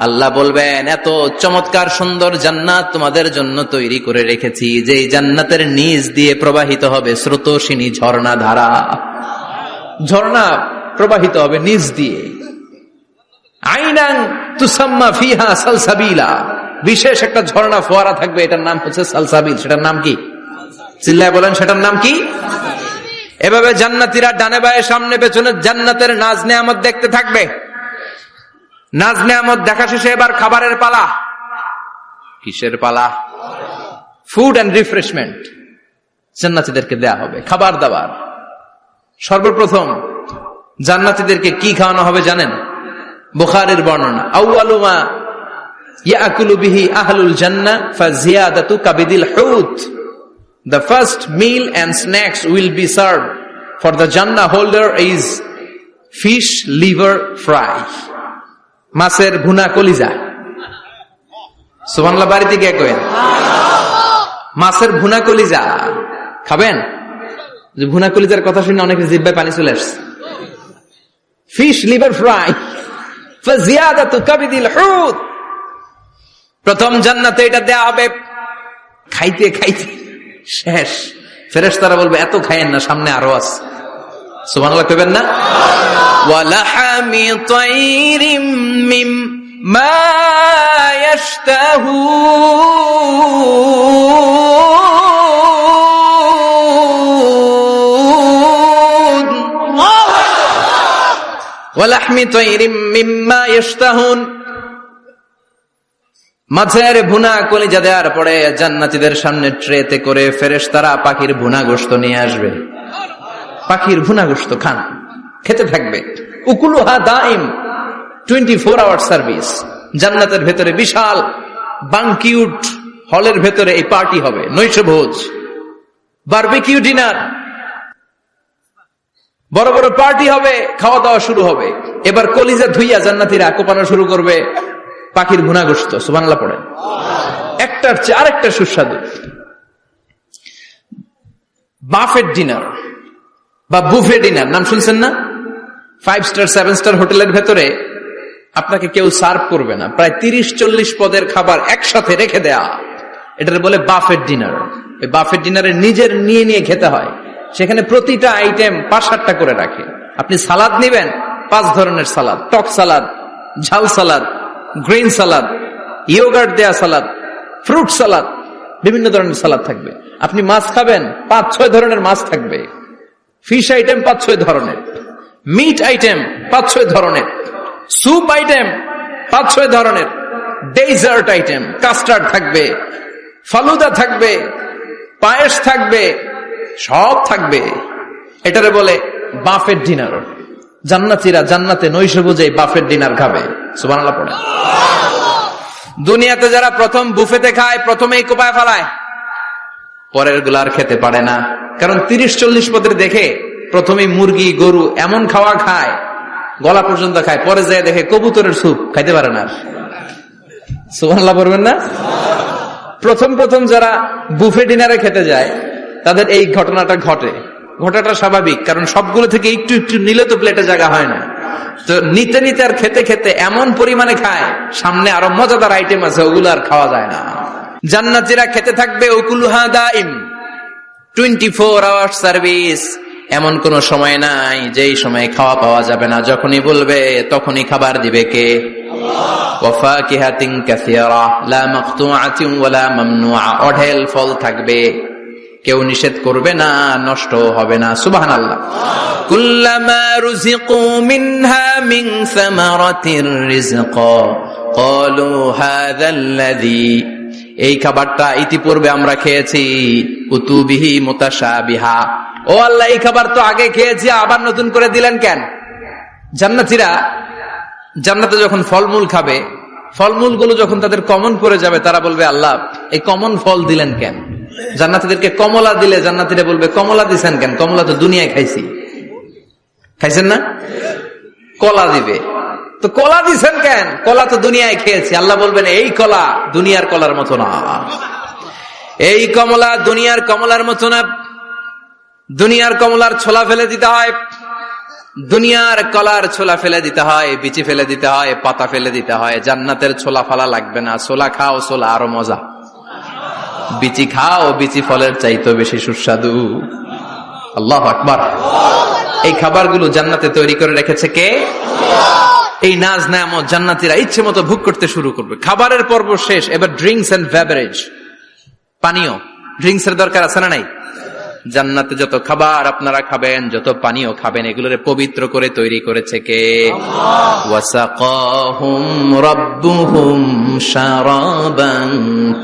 আল্লাহ বলবেন, এত চমৎকার সুন্দর জান্নাত তোমাদের জন্য তৈরি করে রেখেছি, যে জান্নাতের নিচ দিয়ে প্রবাহিত হবে স্রোতস্বিনী ঝর্ণা ধারা। ঝর্ণা প্রবাহিত হবে নিচ দিয়ে। আইনান তুসাম্মা ফিহা সালসাবিলা, বিশেষ একটা ঝর্ণা ফোয়ারা থাকবে, এটার নাম হচ্ছে সালসাবিল। সেটার নাম কি? চিল্লায় বলেন, সেটার নাম কি? এভাবে জান্নাতীরা ডানে বায়ে সামনে পেছনে জান্নাতের নাজ নেয়ামত দেখতে থাকবে। নাজ নেয়ামত দেখা শেষে এবার খাবারের পালা। কিসের পালা? ফুড এন্ড রিফ্রেশমেন্ট জান্নাতীদেরকে দেয়া হবে, খাবার দাবার। সর্বপ্রথম জান্নাতীদেরকে কি খাওয়ানো হবে জানেন? বুখারীর বর্ণনা, আউয়ালু মা ইয়াকুলু বিহি আহলুল জান্নাহ ফাজিয়াদাতু কাবিদিল হুত। The first meal and snacks will be served for the Jannah holder is fish liver fry, মাছের ভুনা কলিজা। সুবহানাল্লাহ, বাড়িতে গিয়ে কইন মাছের ভুনা কলিজা খাবেন। যে ভুনা কলিজার কথা শুনে অনেকের জিহ্বায় পানি চলে আসছে। ফিশ লিভার ফ্রাই ফাজিয়াদাতু কাবিদিল হুত। প্রথম জান্নাতে এটা দেয়া হবে। খাইতে খাইতে শেষ। ফেরেশতারা বলবে, এত খায়েন না, সামনে আরো আছে। সুবহানাল্লাহ কইবেন না? ওয়ালাহামি তাইরিম মিম্মা ইয়াশতাহুন, ওয়ালাহমি তাইরিম মিম্মা ইয়াশতাহুন। মাছের ভুনা কলিজা দেওয়ার পরে জান্নাতীদের সামনে ট্রেতে করে ফেরেশতারা পাখির ভুনা গোশত নিয়ে আসবে। পাখির ভুনা গোশত খান, খেতে থাকবে। উকুলুহা দাইম, 24 আওয়ার সার্ভিস। জান্নাতের ভেতরে বিশাল বানকিউট হলের ভেতরে এই পার্টি হবে, নৈশভোজ, বারবিকিউ ডিনার, বড় বড় পার্টি হবে, খাওয়া দাওয়া শুরু হবে। এবার কলিজা ধুইয়া জান্নাতীরা কোপানো শুরু করবে পাখির ভুনা গোশত। সুবহানাল্লাহ পড়েন। একটার চেয়ে আরেকটা সুস্বাদু। বাফেট ডিনার বা বুফে ডিনার নাম শুনছেন না? 5 স্টার 7 স্টার হোটেলের ভেতরে আপনাকে কেউ সার্ভ করবে না, প্রায় 30-40 পদের খাবার একসাথে রেখে দেয়া, এটার বলে বাফেট ডিনার। এই বাফেট ডিনারে নিজের নিয়ে নিয়ে খেতে হয়। সেখানে প্রতিটা আইটেম 5-7টা করে রাখে। আপনি সালাদ নিবেন, 5 ধরনের সালাদ, টক সালাদ, ঝাল সালাদ, গ্রিন সালাদ, ইয়োগার্ট দেয়া সালাদ, ফ্রুট সালাদ, বিভিন্ন ধরনের সালাদ থাকবে। আপনি মাছ খাবেন, 5-6 ধরনের মাছ থাকবে। ফিশ আইটেম 5-6 ধরনের, মিট আইটেম 5-6 ধরনের, স্যুপ আইটেম 5-6 ধরনের, ডেজার্ট আইটেম, কাস্টার্ড থাকবে, ফালুদা থাকবে, পায়েস থাকবে, সব থাকবে। এটারে বলে বাফেট ডিনার। জান্নাতীরা জান্নাতে নৈশভোজে বাফেট ডিনার খাবে। সুবহানাল্লাহ পড়ে। দুনিয়াতে যারা প্রথম বুফেতে খায়, প্রথমেই কোপায় ফেলায়, পরের গুলার খেতে পারে না। কারণ 30-40 পদের দেখে প্রথমেই মুরগি, গরু এমন খাওয়া খায়, গলা পর্যন্ত খায়, পরে যায় দেখে কবুতরের স্যুপ, খাইতে পারে না। সুবহানাল্লাহ পড়বেন না? প্রথম প্রথম যারা বুফে ডিনারে খেতে যায় তাদের এই ঘটনাটা ঘটে। ঘটাটা স্বাভাবিক, কারণ সবগুলো থেকে একটু একটু নিলে তো প্লেটে জায়গা হয় না। তো নিতে নিতে আর খেতে খেতে এমন পরিমাণে খায়, সামনে আরো মজাদার আইটেম আছে, ওগুলো আর খাওয়া যায় না। জান্নাতীরা খেতে থাকবে উকুলুহা দাইম, 24 আওয়ার সার্ভিস। এমন কোন সময় নাই যেই সময় খাওয়া পাওয়া যাবে না, যখনই বলবে তখনই খাবার দিবে কে? ওয়াফাকিহাতিন কাসীরা লা মাকতুআতিন ওয়ালা মামনুআ, অঢেল ফল থাকবে, কেউ নিষেধ করবে না, নষ্ট হবে না। সুবহানাল্লাহ। কুল্লামা রুজিকু মিনহা মিন সামারাতির রিজকা ক্বালু হাযাল্লাযী, এই খাবারটা ইতিপূর্বে আমরা খেয়েছি, কুতুবিহি মুতাশাবিহা, ও আল্লাহ এই খাবার তো আগে খেয়েছি, আবার নতুন করে দিলেন কেন? জান্নাতীরা জান্নাতে যখন ফলমূল খাবে, ফলমূলগুলো যখন তাদের কমন পড়ে যাবে, তারা বলবে আল্লাহ এই কমন ফল দিলেন কেন? জান্নাতীদেরকে কমলা দিলে জান্নাতীরা বলবে কমলা দিছেন কেন? কমলা তো দুনিয়ায় খাইছি। খাইছেন না? কলা দিবে, তো কলা দিছেন কেন? কলা তো দুনিয়ায় খেয়েছি। আল্লাহ বলবেন এই কলা দুনিয়ার কলার মতো না, এই কমলা দুনিয়ার কমলার মতো না। দুনিয়ার কমলার ছোলা ফেলে দিতে হয়, দুনিয়ার কলার ছোলা ফেলে দিতে হয়, বিচি ফেলে দিতে হয়, পাতা ফেলে দিতে হয়। জান্নাতের ছোলা ফালা লাগবে না, ছোলা খাও, ছোলা আরো মজা। বিচি খাও, বিচি ফলের চাইতে বেশি সুস্বাদু। আল্লাহু আকবার। এই খাবারগুলো জান্নাতে তৈরি করে রেখেছে কে? এই নাজ নেয়ামত জান্নাতীরা ইচ্ছে মতো ভোগ করতে শুরু করবে। খাবারের পর্ব শেষ, এবার ড্রিঙ্কস এন্ড বেভারেজ, পানীয়। ড্রিঙ্কস এর দরকার আছে না নাই? জান্নাতে যত খাবার আপনারা খাবেন, যত পানীয় খাবেন, এগুলোরে পবিত্র করে তৈরি করেছে কে? ওয়াসাকাহুম রাব্বুহুম শারাবান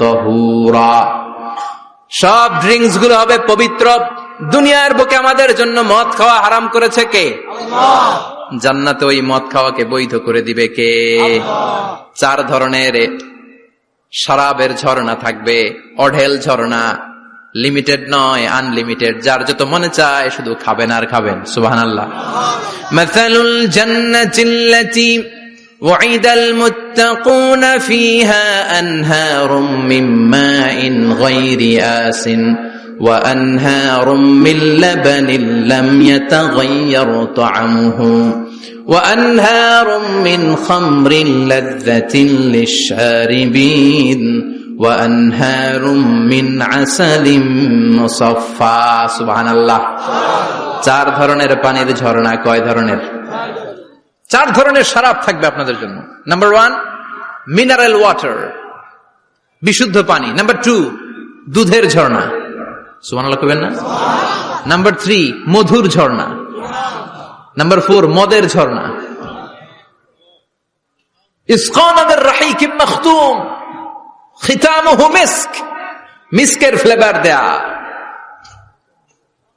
তাহুরা, সব ড্রিঙ্কস গুলো হবে পবিত্র। দুনিয়ার বুকে আমাদের জন্য মদ খাওয়া হারাম করেছে কে? আল্লাহ। জান্নাতে ওই মদ খাওয়াকে বৈধ করে দিবে কে? আল্লাহ। 4 ধরনের শরাবের ঝর্ণা থাকবে, অঢেল ঝর্ণা, লিমিটেড নয়, আনলিমিটেড। যার যত মনে চায় শুধু খাবেন আর খাবেন। সুবহানাল্লাহ। মাসালুল জান্নাতিল্লাতী ওয়াইদাল মুত্তাকুনা ফিহা আনহারুম মিন মাইন গায়রি আসিন ওয়া আনহারুম মিন লাবানিন লাম ইয়াতাগায়্যার তা'আমুহু ওয়া আনহারুম মিন খামরিন লাযযাতিন লিশ-শারিবিন وأنهار من عسل مصفى سبحان الله 4 ধরনের পানির ঝর্ণা। কয় ধরনের? 4 ধরনের শরাব থাকবে আপনাদের জন্য। নাম্বার 1 মিনারেল ওয়াটার, বিশুদ্ধ পানি। নাম্বার 2 দুধের ঝর্ণা, সুবহানাল্লাহ কইবেন না? নাম্বার 3 মধুর ঝর্ণা। নাম্বার 4 মদের ঝর্ণা। ইসকানা বির রাহিকিম মাখতুম খিতামুহু মিস্ক, মিস্কের ফ্লেভার দেয়া,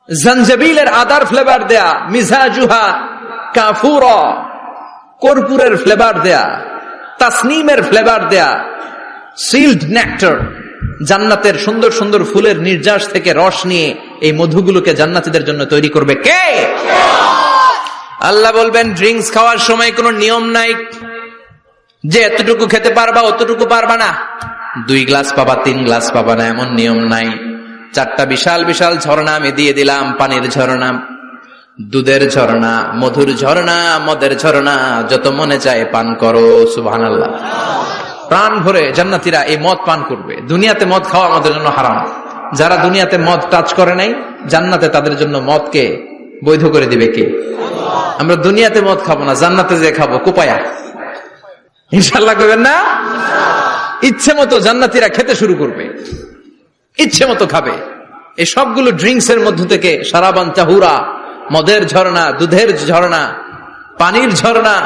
জঞ্জবিলের আদার ফ্লেভার দেয়া, মিজাজুহা কাফুরা, কর্পূরের ফ্লেভার দেয়া, তাসনিমের ফ্লেভার দেয়া, সিল্ড নেক্টার, জান্নাতের সুন্দর সুন্দর ফুলের নির্যাস থেকে রস নিয়ে এই মধুগুলোকে জান্নাতীদের জন্য তৈরি করবে কে? আল্লাহ বলবেন ড্রিঙ্কস খাওয়ার সময় কোনো নিয়ম নাই যে এতটুকু খেতে পারবা অতটুকু পারবা না, 2 গ্লাস পাবা 3 গ্লাস পাবা না, এমন নিয়ম নাই। 4টা বিশাল বিশাল ঝর্ণা আমি দিয়ে দিলাম, পানির ঝর্ণা, দুধের ঝর্ণা, মধুর ঝর্ণা, মদের ঝর্ণা, যত মনে চায় পান করো। সুবহানাল্লাহ। প্রাণ ভরে জান্নাতীরা এই মদ পান করবে। দুনিয়াতে মদ খাওয়া আমাদের জন্য হারাম। যারা দুনিয়াতে মদ টাচ করে নাই, জান্নাতে তাদের জন্য মদকে বৈধ করে দিবে কে? আমরা দুনিয়াতে মদ খাবো না, জান্নাতে যে খাবো কোপায়া, ইনশাআল্লাহ করবেন না? ইচ্ছে মতো জান্নাতীরা খেতে শুরু করবে, ইচ্ছে মতো খাবে। এই সবগুলো ড্রিঙ্কস এর মধ্য থেকে শারাবান তাহুরা, মদের ঝর্ণা, দুধের ঝর্ণা, পানির ঝর্ণা,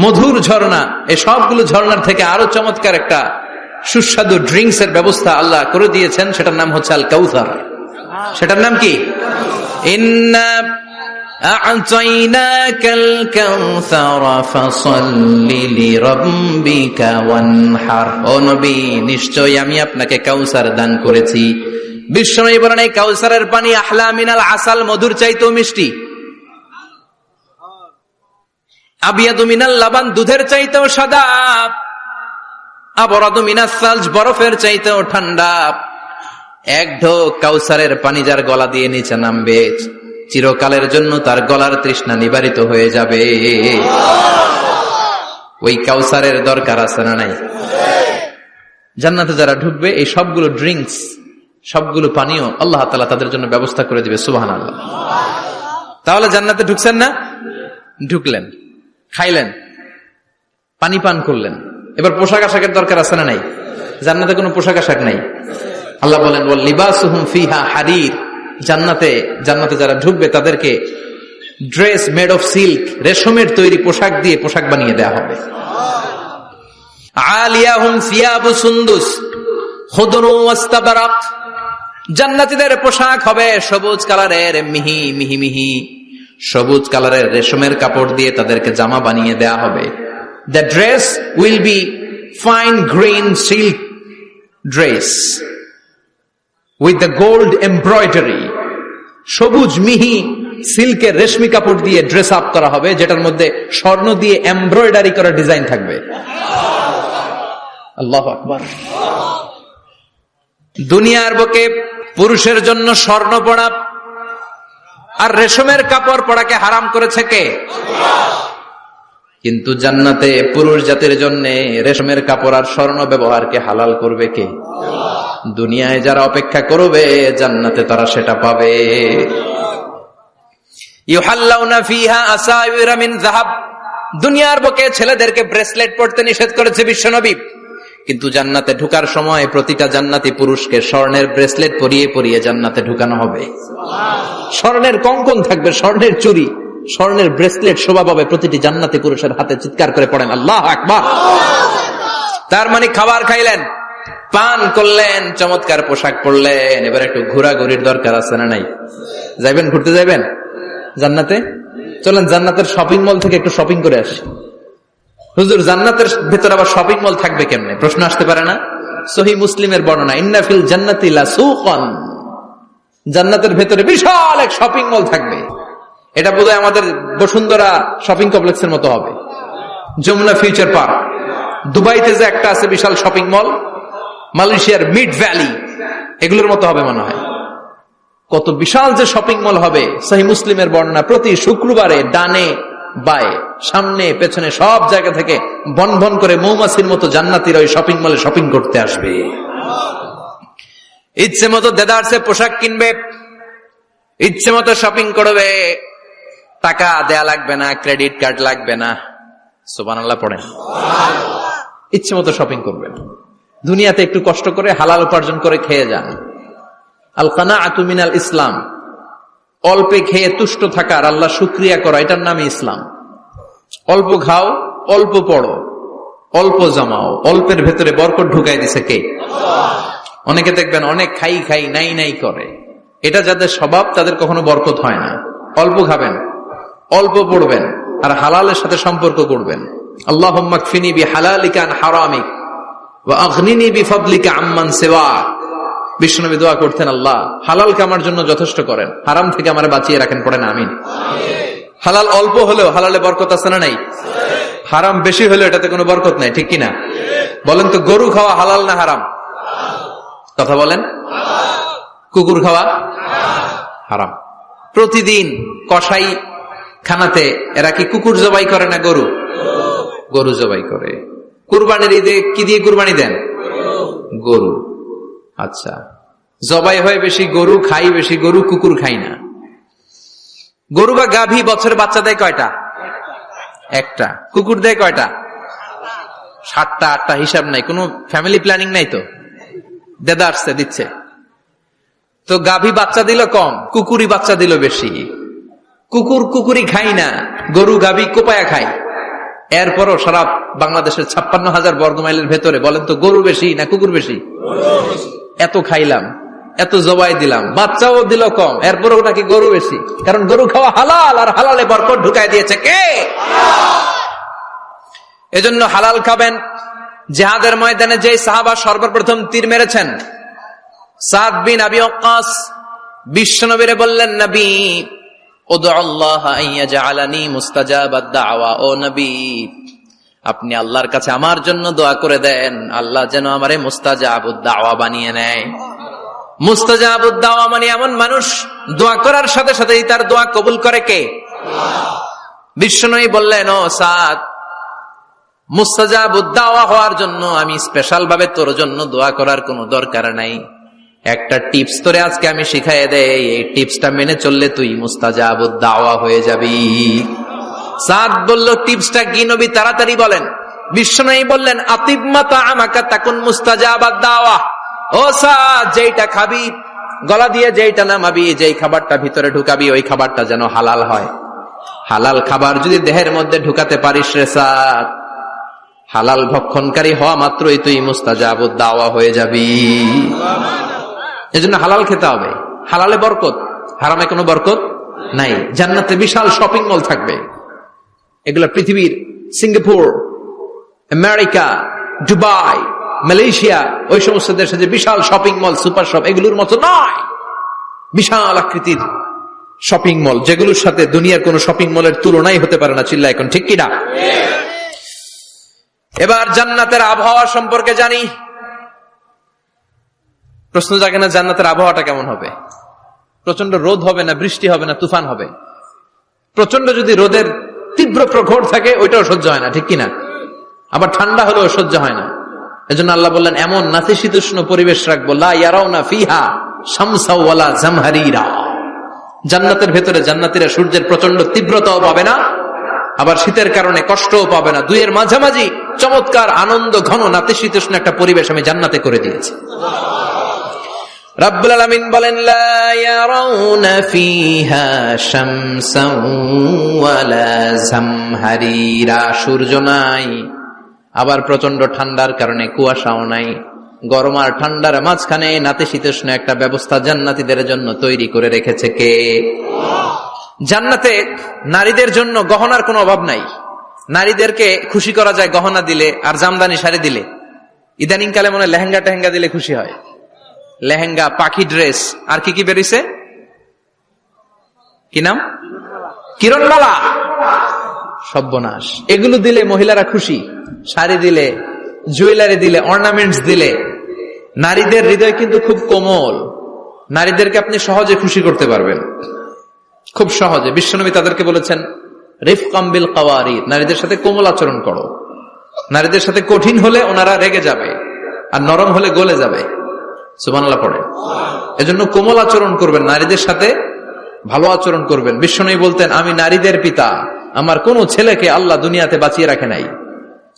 মধুর ঝর্ণা, এই সবগুলো ঝর্ণার থেকে আরো চমৎকার একটা সুস্বাদু ড্রিঙ্কস এর ব্যবস্থা আল্লাহ করে দিয়েছেন। সেটার নাম হচ্ছে আল কাউসার। সেটার নাম কি? ইন্না আ'তাইনাকাল কাউসার ফাসাল্লি লিরাব্বিকা ওয়ানহার। ও নবী, নিশ্চয়ই আমি আপনাকে কাউসার দান করেছি। বিশ্বনবী বলেন এই কাউসারের পানি আহলা মিনাল আসাল, মধুর চাইতেও মিষ্টি। আবিয়াদু মিনাল লাবান, দুধের চাইতেও সাদা। আবরাদু মিনাস সালজ, বরফের চাইতেও ঠান্ডা। এক ঢোক কাউসারের পানি যার গলা দিয়ে নিচে নামবে, চিরকালের জন্য তার গলার তৃষ্ণা নিবারিত হয়ে যাবে। ওই কাউসারের দরকার আছে না নাই? জান্নাতে যারা ঢুকবে এই সবগুলো ড্রিঙ্কস, সবগুলো পানীয় আল্লাহ তাআলা তাদের জন্য ব্যবস্থা করে দিবে। সুবহানাল্লাহ। তাহলে জান্নাতে ঢুকছেন না? ঢুকলেন, খাইলেন, পানি পান করলেন, এবার পোশাক আশাকের দরকার আছে না নাই? জান্নাতে কোনো পোশাক আশাক নাই। আল্লাহ বলেন ওয়াল লিবাসুহুম ফিহা হারির, জান্নাতে যারা ঢুকবে তাদেরকে ড্রেস মেড অফ সিল্ক, রেশমের তৈরি পোশাক দিয়ে পোশাক বানিয়ে দেওয়া হবে। আলিয়াহুম সিয়াবু সুন্দুস খুদরু ওয়াস্তাবরাক, জান্নাতীদের পোশাক হবে সবুজ কালারের, মিহি মিহি মিহি সবুজ কালারের রেশমের কাপড় দিয়ে তাদেরকে জামা বানিয়ে দেয়া হবে। The dress will be fine green silk dress with the gold embroidery, সবুজ মিহি সিল্কের রেশমি কাপড় দিয়ে ড্রেস আপ করা হবে, যেটার মধ্যে স্বর্ণ দিয়ে এমব্রয়ডারি করা ডিজাইন থাকবে। আল্লাহু আকবার। দুনিয়ার বুকে পুরুষের জন্য স্বর্ণ পরা আর রেশমের কাপড় পরাকে হারাম করেছে কে? কিন্তু জান্নাতে পুরুষ জাতির জন্য রেশমের কাপড় আর স্বর্ণ ব্যবহারকে হালাল করবে কে? দুনিয়ায় যারা অপেক্ষা করবে জান্নাতে তারা সেটা পাবে। ইউহাল্লাউনা ফিহা আসাইরা মিন যাহাব, দুনিয়ার বুকে ছেলেদেরকে ব্রেসলেট পরতে নিষেধ করেছে বিশ্বনবী, কিন্তু জান্নাতে ঢুকার সময় প্রতিটা জান্নাতি পুরুষকে স্বর্ণের ব্রেসলেট পরিয়ে পরিয়ে জান্নাতে ঢুকানো হবে। স্বর্ণের কঙ্কন থাকবে, স্বর্ণের চুড়ি, স্বর্ণের ব্রেসলেট শোভা পাবে প্রতিটি জান্নাতি পুরুষের হাতে। চিৎকার করে পড়েন আল্লাহু আকবার। তার মানে খাবার খাইলেন, পান করলেন, চমৎকার পোশাক পরলেন, এবার একটু ঘোরাঘুরির দরকার আছে না নাই? যাইবেন, ঘুরতে যাইবেন জান্নাতে? চলেন জান্নাতের শপিং মল থেকে একটু শপিং করে আসি। হুজুর জান্নাতের ভেতর আবার শপিং মল থাকবে কেমনে? প্রশ্ন আসতে পারে না? সহিহ মুসলিমের বর্ণনা, ইন্না ফিল জান্নাতি লাসুকান, জান্নাতের ভেতরে বিশাল এক শপিং মল থাকবে। এটা বোধহয় আমাদের বসুন্ধরা শপিং কমপ্লেক্সের মতো হবে, যমুনা ফিউচার পার্ক। দুবাইতে যে একটা আছে বিশাল শপিং মল, মালয়েশিয়ার মিড ভ্যালি, এগুলোর মতো হবে মনে হয়। কত বিশাল যে শপিং মল হবে। সহিহ মুসলিমের বর্ণনা, প্রতি শুক্রবারে ডানে বায়ে সামনে পেছনে সব জায়গা থেকে বন বন করে মৌমাছির মতো জান্নাতীরা ওই শপিং মলে শপিং করতে আসবে। ইচ্ছে মতো দেদারসে পোশাক কিনবে, ইচ্ছে মতো শপিং করবে, টাকা দেয়া লাগবে না, ক্রেডিট কার্ড লাগবে না। সুবহানাল্লাহ পড়েন। ইচ্ছে মতো শপিং করবেন। দুনিয়াতে একটু কষ্ট করে হালাল উপার্জন করে খেয়ে যান। আল কানাআতু মিনাল ইসলাম, অল্পে খেয়ে তুষ্ট থাকার, আল্লাহ শুকরিয়া করা, এটার নামই ইসলাম। অল্প খাও, অল্প পড়ো, অল্প জমাও, অল্পের ভেতরে বরকত ঢুকাই দিছে কে? অনেকে দেখবেন অনেক খাই খাই নাই নাই করে, এটা যাদের স্বভাব তাদের কখনো বরকত হয় না। অল্প খাবেন, অল্প পড়বেন, আর হালালের সাথে সম্পর্ক করবেন। আল্লাহুম্মা কফিনি বিহালালিকা আন হারামিক ওয়া আগনিনি বিফাদলিকা আম্মান সিওয়াক। বিশ্বনবী দোয়া করতেন, আল্লাহ হালালকে আমার জন্য যথেষ্ট করেন, হারাম থেকে আমারে বাঁচিয়ে রাখেন। পড়েন আমিন। হালাল অল্প হলেও হালালে বরকত আছে না নাই? হারাম বেশি হলেও এটাতে কোনো বরকত নাই, ঠিক কিনা? বলেন তো, গরু খাওয়া হালাল না হারাম? কথা বলেন। কুকুর খাওয়া হারাম। প্রতিদিন কসাই খানাতে এরা কি কুকুর জবাই করে না গরু? গরু জবাই করে। কুরবানির ঈদে কি দিয়ে কুরবানি দেন? গরু। আচ্ছা, জবাই হয় বেশি গরু, খাই বেশি গরু, কুকুর খাই না। গরু বা গাভী বছরে বাচ্চা দেয় কয়টা? একটা। কুকুর দেয় কয়টা? 7টা 8টা, হিসাব নাই, কোনো ফ্যামিলি প্ল্যানিং নাই তো, দেদা আসছে দিচ্ছে। তো গাভী বাচ্চা দিল কম, কুকুরি বাচ্চা দিল বেশি। কুকুরি খাই না, গরু গাভী কোপায়া খাই। এরপরও সারা বাংলাদেশের 56,000 বর্গমাইলের ভেতরে বলেন তো, গরু বেশি না কুকুর বেশি? এত খাইলাম, এত জবাই দিলাম, বাচ্চাও দিল কম, এরপরও নাকি গরু বেশি। কারণ গরু খাওয়া হালাল, আর হালালে বরকত ঢুকাই দিয়েছে কে? এজন্য হালাল খাবেন। জিহাদের ময়দানে যে সাহাবা সর্বপ্রথম তীর মেরেছেন, সাদ বিন আবি ওয়াক্কাস, বিশ্বনবীরে বললেন, নবী উদু আল্লাহ আইয়াজআলানি মুস্তাজাবাদ দাওয়া, ও নবী আপনি আল্লাহর কাছে আমার জন্য দোয়া করে দেন, আল্লাহ যেন আমারে মুস্তাজাবুদ দাওয়া বানিয়ে নেয়। মুস্তাজাবুদ দাওয়া মানে এমন মানুষ দোয়া করার সাথে সাথেই তার দোয়া কবুল করে কে? বিশ্বনবী বললেন, ও সাদ, মুস্তাজাবুদ দাওয়া হওয়ার জন্য আমি স্পেশাল ভাবে তোর জন্য দোয়া করার কোনো দরকার নাই। একটা টিপস তোরে আজকে আমি শিখাইয়ে দেই, এই টিপসটা মেনে চললে তুই মুস্তাজাবুদ দাওয়া হয়ে যাবি। সাদ বলল, টিপসটা কি নবী, তাড়াতাড়ি বলেন। বিশ্বনবী বললেন, আতিব মাতা আমাকা তাকুন মুস্তাজাবাদ দাওয়া। ও সাদ, যেইটা খাবি, গলা দিয়ে যেইটা নামাবি, যেই খাবারটা ভিতরে ঢুকাবি, ওই খাবারটা যেন হালাল হয়। হালাল খাবার যদি দেহের মধ্যে ঢুকাতে পারিস রে সাদ, হালাল ভক্ষণকারী হওয়া মাত্রই তুই মুস্তাজাবুদ দাওয়া হয়ে যাবি। এজন্য হালাল খেতে হবে। হালালে বরকত, হারামে কোনো বরকত নাই। জান্নাতে বিশাল শপিং মল থাকবে। এগুলো পৃথিবীর সিঙ্গাপুর, আমেরিকা, দুবাই, মালয়েশিয়া, ওই সমস্ত দেশে যে বিশাল শপিং মল, সুপার শপ, এগুলোর মতো নয়। বিশাল আকৃতির শপিং মল, যেগুলোর সাথে দুনিয়ার কোন শপিং মলের তুলনাই হতে পারে না। চিল্লা এখন ঠিক কিনা? এবার জান্নাতের আবহাওয়া সম্পর্কে জানি। প্রশ্ন জাগে না, জান্নাতের আবহাওয়াটা কেমন হবে? প্রচন্ড রোদ হবে না, বৃষ্টি হবে না, তুফান হবে? প্রচন্ড যদি রোদের তীব্র প্রখর থাকে, ওইটাও সহ্য হয় না, ঠিক কিনা? আবার ঠান্ডা হলেও সহ্য হয় না। এজন্য আল্লাহ বললেন, এমন নাতিশীতোষ্ণ পরিবেশ রাখবো, লা ইয়ারাউনা ফিহা শামসা ওয়ালা জামহারিরা। জান্নাতের ভেতরে জান্নাতীরা সূর্যের প্রচন্ড তীব্রতাও পাবে না, আবার শীতের কারণে কষ্টও পাবে না। দুইয়ের মাঝামাঝি চমৎকার আনন্দ ঘন নাতিশীতোষ্ণ একটা পরিবেশ আমি জান্নাতে করে দিয়েছি। রাব্বুল আলামিন বলেন, লা ইয়ারাউনা ফিহা শামসা ওয়ালা জামহারিরা। সূর্য নাই, আবার প্রচন্ড ঠান্ডার কারণে কুয়াশাও নাই। গরম আর ঠান্ডার মাঝখানে নাতিশীতোষ্ণ একটা ব্যবস্থা জান্নাতীদের জন্য তৈরি করে রেখেছে কে? জান্নাতে নারীদের জন্য গহনার কোনো অভাব নাই। নারীদেরকে খুশি করা যায় গহনা দিলে আর জামদানি শাড়ি দিলে। ইদানিং কালে মনে লেহেঙ্গা টেহেঙ্গা দিলে খুশি হয়। লেহেঙ্গা, পাখি ড্রেস, আর কি কি বেরিয়েছে, কি নাম? কিরণমালা, সর্বনাশ। এগুলো দিলে মহিলারা খুশি। শাড়ি দিলে, জুয়েলারি দিলে, অর্নামেন্টস দিলে। নারীদের হৃদয় কিন্তু খুব কোমল। নারীদেরকে আপনি সহজে খুশি করতে পারবেন, খুব সহজে। বিশ্বনবী তাদেরকে বলেছেন, রিফকাম বিল কাওয়ারিদ, নারীদের সাথে কোমল আচরণ করো। নারীদের সাথে কঠিন হলে ওনারা রেগে যাবে, আর নরম হলে গলে যাবে। সুবহানাল্লাহ পড়ে। এজন্য কোমল আচরণ করবেন, নারীদের সাথে ভালো আচরণ করবেন। বিশ্বনবী বলতেন, আমি নারীদের পিতা, আমার কোন ছেলেকে আল্লাহ দুনিয়াতে বাঁচিয়ে রাখে নাই।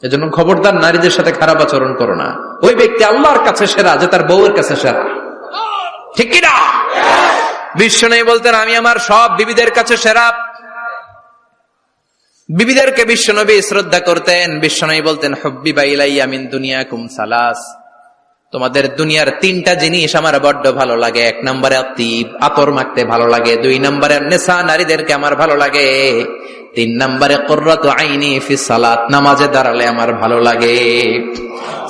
এজন্য খবরদার নারীদের সাথে খারাপ আচরণ করো না। ওই ব্যক্তি আল্লাহর কাছে সেরা যে তার বউয়ের কাছে সেরা, ঠিক কিনা? বিশ্বনবী বলতেন, আমি আমার সব বিবিদের কাছে সেরা। বিবিদেরকে বিশ্বনবী শ্রদ্ধা করতেন। বিশ্বনবী বলতেন, হুব্বিবা ইলাইয়া মিন দুনিয়াকুম সালাস, তোমাদের দুনিয়ার তিনটা জিনিস আমার বড্ড ভালো লাগে। এক নম্বরে আতিব, আতর মাখতে ভালো লাগে। দুই নম্বরে নেশা, নারীদেরকে আমার ভালো লাগে। তিন নম্বরে কুররাতু আইনি ফি সালাত, নামাজে দাঁড়ালে আমার ভালো লাগে।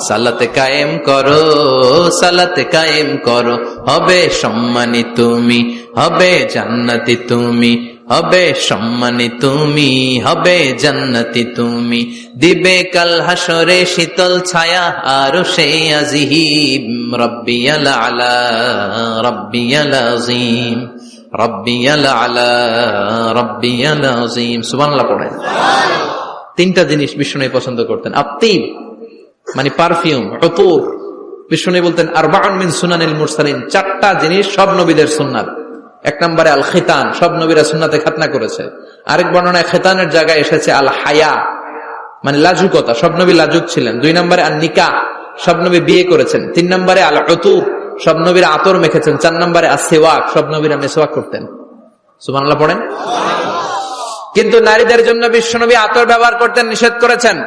সালাতে কায়েম করো, সালাতে কায়েম করো, হবে সম্মানী তুমি, হবে জান্নাতি তুমি, হবে সম্মানী তুমি, হবে জান্নাতি তুমি। দিবে কাল হাসরে শীতল ছায়া আরশে আজিম। রব্বিয়াল আলা, রব্বিয়াল আযীম, রব্বিয়াল আলা, রব্বিয়াল আযীম। সুবহানাল্লাহ পড়েন। তিনটা জিনিস বিষ্ণু পছন্দ করতেন। আতিব মানে পারফিউম, উতুর। বিষ্ণু বলতেন, আরবাউন মিন সুনানিল মুরসালিন, চারটা জিনিস সব নবীদের সুন্নাত। এক নম্বরে আল খিতান, সব নবীরা সুন্নাতে খাতনা করেছে। আরেক বর্ণনায় খিতানের জায়গায় এসেছে আল হায়া, মানে লাজুকতা, সব নবী লাজুক ছিলেন। দুই নম্বরে আল নিকাহ, সব নবী বিয়ে করেছেন। তিন নম্বরে আল উতুর, সব নবীরা আতর মেখেছেন। চার নম্বরে আসওয়াক, সব নবীরা মেসওয়াক করতেন। সুবহানাল্লাহ পড়েন। কিন্তু নারীদের জন্য বিশ্বনবী আতর ব্যবহার করতেন নিষেধ করেছেন।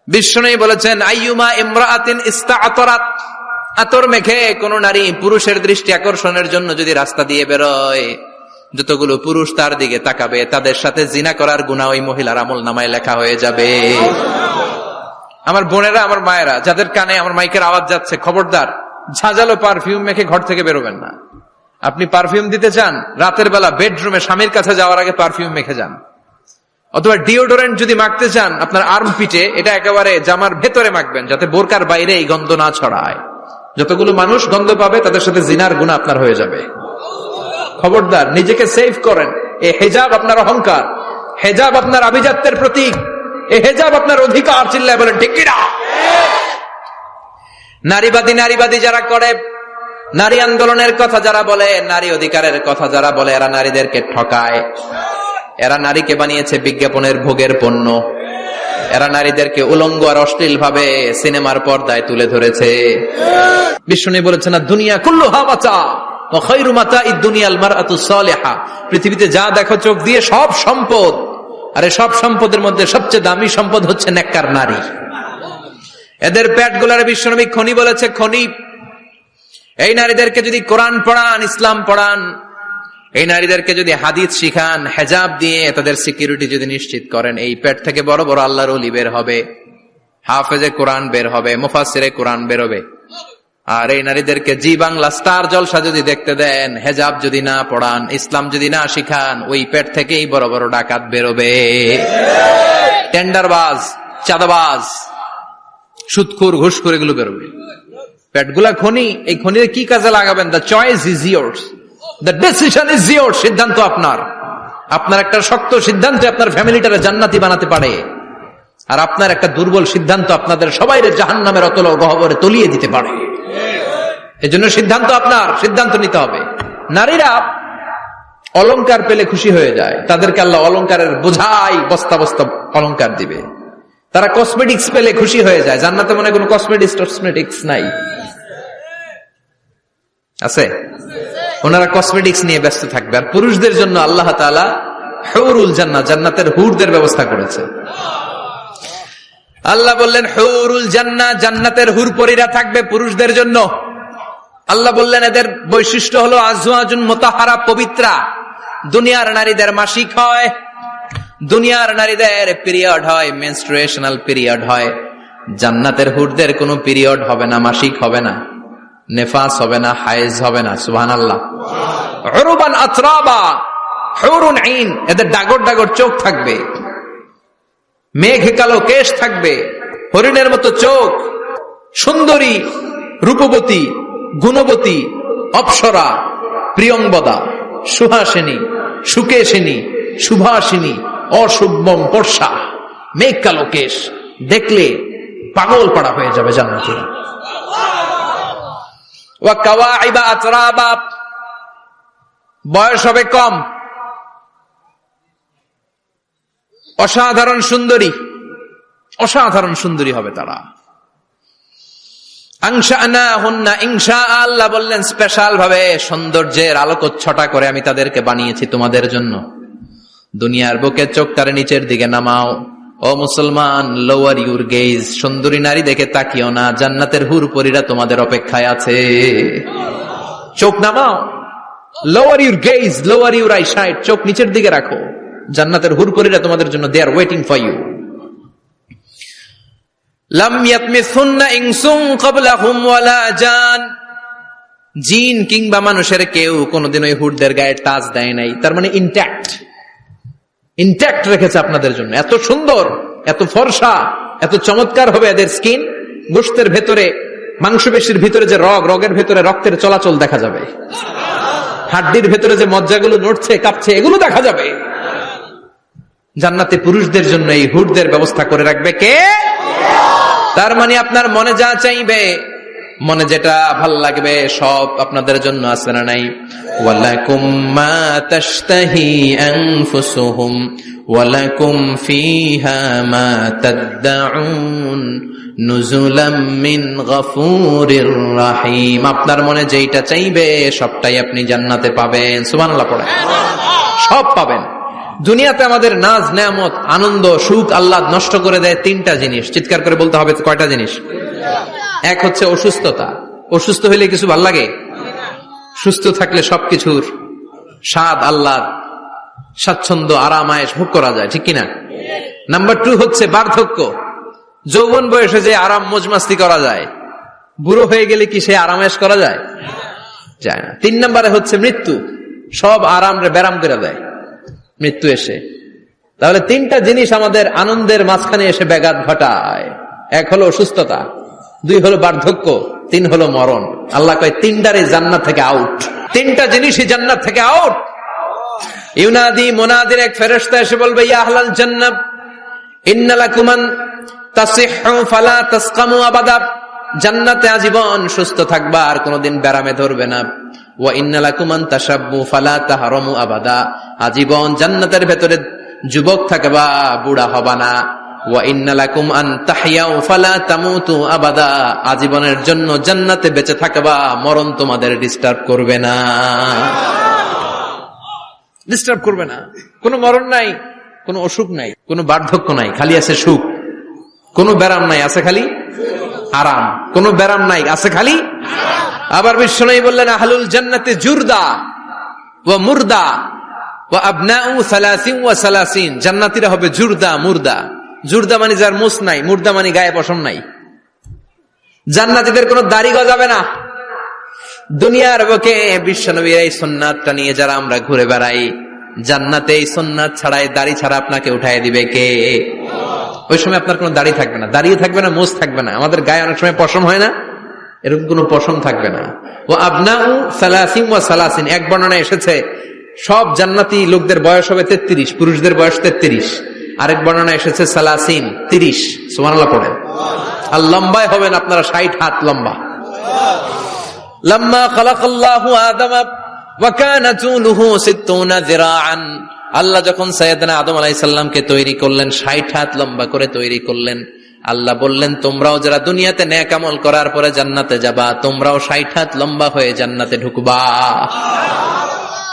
বিশ্বনবী বলেছেন, আইয়ুমা ইমরাআতিন ইস্তাআতারাত, আতর মেখে কোন নারী পুরুষের দৃষ্টি আকর্ষণের জন্য যদি রাস্তা দিয়ে বেরোয়, যতগুলো পুরুষ তার দিকে তাকাবে, তাদের সাথে জিনা করার গুনাহ ওই মহিলার আমলনামায় লেখা হয়ে যাবে। আমার বোনেরা, আমার মায়েরা, যাদের কানে আমার মাইকের আওয়াজ যাচ্ছে, খবরদার ঝাঁঝালো পারফিউম মেখে ঘর থেকে বেরোবেন না। আপনি পারফিউম দিতে চান, রাতের বেলা বেডরুমে স্বামীর কাছে যাওয়ার আগে পারফিউম মেখে যান। অথবা ডিওডোরেন্ট যদি মাখতে চান, আপনার আর্ম পিটে, এটা একেবারে জামার ভেতরে মাখবেন, যাতে বোরকার বাইরে এই গন্ধ না ছড়ায়। যতগুলো মানুষ গন্ধ পাবে, তাদের সাথে জিনার গুনাহ আপনার হয়ে যাবে। খবরদার, নিজেকে সেভ করেন। এই হেজাব আপনার অহংকার, হেজাব আপনার আভিজাত্যের প্রতীক, এই হেজাব আপনার অধিকার। চিল্লায় বলেন ঠিক কিনা? নারীবাদী যারা করে, নারী আন্দোলনের কথা যারা বলে, নারী অধিকারের কথা যারা বলে, এরা নারীদেরকে ঠকায়। এরা নারীকে বানিয়েছে বিজ্ঞাপনের ভোগের পণ্য। এরা নারীদেরকে উলঙ্গ আর অশ্লীল ভাবে সিনেমার পর্দায় তুলে ধরেছে। বিষ্ণু বলেছেন, দুনিয়া কুল্লুহা মাতা ওয়া খায়রু মাতা'id দুনিয়াল মারআতু সালিহা। পৃথিবীতে যা দেখো চোখ দিয়ে সব সম্পদ, আর সব সম্পদের মধ্যে সবচেয়ে দামি সম্পদ হচ্ছে নেককার নারী। এদের পেটগুলার বিশ্বনবী খনি বলেছে, খনি। এই নারীদেরকে যদি কোরআন পড়ান, ইসলাম পড়ান, এই নারীদেরকে যদি হাদিস শিখান, হেজাব দিয়ে তাদের সিকিউরিটি যদি নিশ্চিত করেন, এই পেট থেকে বড় বড় আল্লাহর ওলি বের হবে, হাফেজে কোরআন বের হবে, মুফাসসিরে কোরআন বের হবে। আর এই নারীদেরকে জি বাংলা স্টার জলসা যদি দেখতে দেন, হেজাব যদি না পড়ান, ইসলাম যদি না শিখান, ওই পেট থেকেই বড় বড় ডাকাত বেরোবে, টেন্ডারবাজ, চাঁদাবাজ, সুদখোর, ঘুষখোর, এগুলো বেরোবে। পেটগুলা খনি, এই খনির কি কাজে লাগাবেন? The choice is years, the decision is years. সিদ্ধান্ত আপনার। আপনার একটা শক্ত সিদ্ধান্ত আপনার ফ্যামিলিটারে জান্নাতি বানাতে পারে, আর আপনার একটা দুর্বল সিদ্ধান্ত আপনাদের সবাইরে জাহান্নামের অতল গহ্বরে তলিয়ে দিতে পারে। এজন্য সিদ্ধান্ত আপনার, সিদ্ধান্ত নিতে হবে। নারীরা অলংকার পেলে খুশি হয়ে যায়, তাদেরকে আল্লাহ অলংকারের বোঝাই বস্তা বস্তা অলংকার দিবে। তারা কসমেটিক্স পেলে খুশি হয়ে যায়। জান্নাতে মনে কোনো কসমেটিক্স নাই? আছে? ওনারা কসমেটিক্স নিয়ে ব্যস্ত থাকবে। আর পুরুষদের জন্য আল্লাহ তাআলা হুরুল জান্নাহ, জান্নাতের হুরদের ব্যবস্থা করেছে। আল্লাহ বললেন হুরুল জান্নাহ, জান্নাতের হুর পরীরা থাকবে পুরুষদের জন্য। আল্লাহ বললেন এদের বৈশিষ্ট্য হলো আজওয়াজুন মুতাহহারা, পবিত্রা। দুনিয়ার নারীদের মাসিক হয়, দুনিয়ার নারীদের পিরিয়ড হয়, মেনস্ট্রুয়েশনাল পিরিয়ড হয়। জান্নাতের হুরদের কোনো পিরিয়ড হবে না, মাসিক হবে না, নেফাস হবে না, হায়েজ হবে না। সুবহানাল্লাহ। উরবান আতরাবা, হুরুন আইন, এদের ডাগর ডাগর চোখ থাকবে, মেঘ কালো কেশ থাকবে, হরিণের মতো চোখ, সুন্দরী, রূপবতী, গুণবতী, অপ্সরা, প্রিয়ংবদা, সুহাসিনী, সুকেশিনী, সুভাষিনী, অশুভম পর্ষা, মেঘ কালো কেশ, দেখলে পাগল পাড়া হয়ে যাবে জান্নাতীরা। ওয়া কাওয়াইবা আতরাবা, বয়স হবে কম, অসাধারণ সুন্দরী, অসাধারণ সুন্দরী হবে তারা। আনশানাহুন্না ইনশা, আল্লাহ বললেন স্পেশাল ভাবে সৌন্দর্যের আলোকচ্ছটা করে আমি তাদেরকে বানিয়েছি তোমাদের জন্য। দুনিয়ার বুকে চোখ তারে নিচের দিকে নামাও। ও মুসলমান, লোয়ার ইউর গেজ, সুন্দরী নারী দেখে তাকিও না, জান্নাতের হুর পরীরা তোমাদের অপেক্ষায় আছে। চোখ নামাও, lower your gauge, lower your eyesight, চোখ নিচের দিকে রাখো, জান্নাতের হুর পরীরা তোমাদের জন্য দে আর ওয়েটিং ফর ইউ। লাম ইয়াতমিসুন্না ইনসুন ক্বাবলাহুম ওয়ালা জান, জিন কিংবা মানুষের কেউ কোনোদিন ওই হুরদের গায়ে টাচ দেয় নাই। তার মানে ইনট্যাক্ট রেখেছে আপনাদের জন্য। এত সুন্দর, এত ফর্সা, এত চমৎকার হবে এদের স্কিন। গোশতের ভেতরে, মাংসপেশির ভিতরে যে রগের ভেতরে রক্তের চলাচল দেখা যাবে, হাড্ডির ভেতরে যে মজ্জাগুলো নড়ছে কাঁপছে এগুলো দেখা যাবে। জান্নাতে পুরুষদের জন্য এই হুরদের ব্যবস্থা করে রাখবে কে? তার মানে আপনার মনে যা চাইবে, মনে যেটা ভাল লাগবে সব আপনাদের জন্য আছে না নাই? ওয়ালাকুম মা তাশতাহি আনফুসুহুম ওয়ালাকুম ফিহা মা তাদউন নুজুলাম মিন গফুরির রহিম। আপনার মনে যেটা চাইবে সবটাই আপনি জান্নাতে পাবেন। সুবহানাল্লাহ পড়ে সব পাবেন। দুনিয়াতে আমাদের নাজ নেয়ামত, আনন্দ, সুখ আল্লাহ নষ্ট করে দেয় তিনটা জিনিস। চিৎকার করে বলতে হবে কয়টা জিনিস? এক হচ্ছে অসুস্থতা। অসুস্থ হইলে কিছু ভাল লাগে? সুস্থ থাকলে সবকিছুর স্বাদ, আল্লাহর স্বাচ্ছন্দ্য, আরাম, আয়েশ ভোগ করা যায়, ঠিক কিনা? নাম্বার 2 হচ্ছে বার্ধক্য। যৌবন বয়সে যে আরাম মজমাস্তি করা যায়, বুড়ো হয়ে গেলে কি সে আরাম আয়েশ করা যায়? যায় না। 3 নম্বরে হচ্ছে মৃত্যু। সব আরাম রে ব্যারাম করে দেয় মৃত্যু এসে। তাহলে 3টা জিনিস আমাদের আনন্দের মাঝখানে এসে ব্যাঘাত ঘটায়। 1 হলো অসুস্থতা, 2 হলো বার্ধক্য, 3 হলো মরণ। আল্লাহ কয় 3টারই জান্নাত থেকে আউট। 3টা জিনিসই জান্নাত থেকে আউট। ইউনাদি, মুনাদির এক ফেরেশতা এসে বলবে, ইয়া আহলাল জান্নাহ ইন্না লাকুম আন তাসিহু ফালা তাসকামু আবাদা। জান্নাতে আজীবন সুস্থ থাকবা, আর কোনোদিন ব্যারামে ধরবে না। ওয়া ইন্না লাকুম আন তাশাব্বু ফালা তাহরামু আবাদা, আজীবন জান্নাতের ভেতরে যুবক থাকবা, বুড়া হবা না। ওয়া ইন্না লাকুম আন তাহইয়াউ ফালা তামুতু আবাদা, আজীবনের জন্য জান্নাতে বেঁচে থাকবা, মরণ তোমাদের ডিস্টার্ব করবে না, ডিস্টার্ব করবে না। কোনো মরণ নাই, কোনো অসুখ নাই, কোনো বার্ধক্য নাই, খালি আছে সুখ। কোনো ব্যারাম নাই, আছে খালি আরাম। কোনো ব্যারাম নাই, আছে খালি। আবার বিশ্বনবী বললেন আহলুল জান্নাতে জুরদা ওয়া মুরদা ওয়া আবনাউ সালাসিন ওয়া সালাসিন, জান্নাতীরা হবে জুরদা মুরদা। জুরদা মানে যার মুছ নাই, মুরদা মানে গায়ে পশম নাই। জান্নাতীদের কোনো দাড়ি গজাবে না। দুনিয়ার বুকে বিশ্বনবীর এই সুন্নাতটা নিয়ে যারা আমরা ঘুরে বেড়াই, জান্নাতে এই সুন্নাত ছাড়াই দাড়ি ছাড়া আপনাকে উঠায় দিবে কে? ওই সময় আপনার কোনো দাড়ি থাকবে না, দাঁড়িয়ে থাকবে না, মোজ থাকবে না। আমাদের গায়ে অনেক সময় পশম হয় না, এরকম কোনো পশম থাকবে না। ও আবনাউ সালাসিন ওয়া সালাসিন, এক বর্ণনায় এসেছে সব জান্নাতি লোকদের বয়স হবে 33, পুরুষদের বয়স 33। আরেক বর্ণনায় এসেছে সালাসিন, 30। সুবহানাল্লাহ পড়েন। আর লম্বায় হবেন আপনারা 60 হাত লম্বা। লাম্মা খালাকাল্লাহু আদামা ওয়া কানা তুলুহু 60 যিরাআন, আল্লাহ যখন সাইয়েদনা আদম আলাইহিস সালামকে তৈরি করলেন, 60 হাত লম্বা করে তৈরি করলেন। আল্লাহ বললেন তোমরাও যারা দুনিয়াতে নেক আমল করার পরে জান্নাতে যাবা, তোমরাও 60 হাত লম্বা হয়ে জান্নাতে ঢুকবা।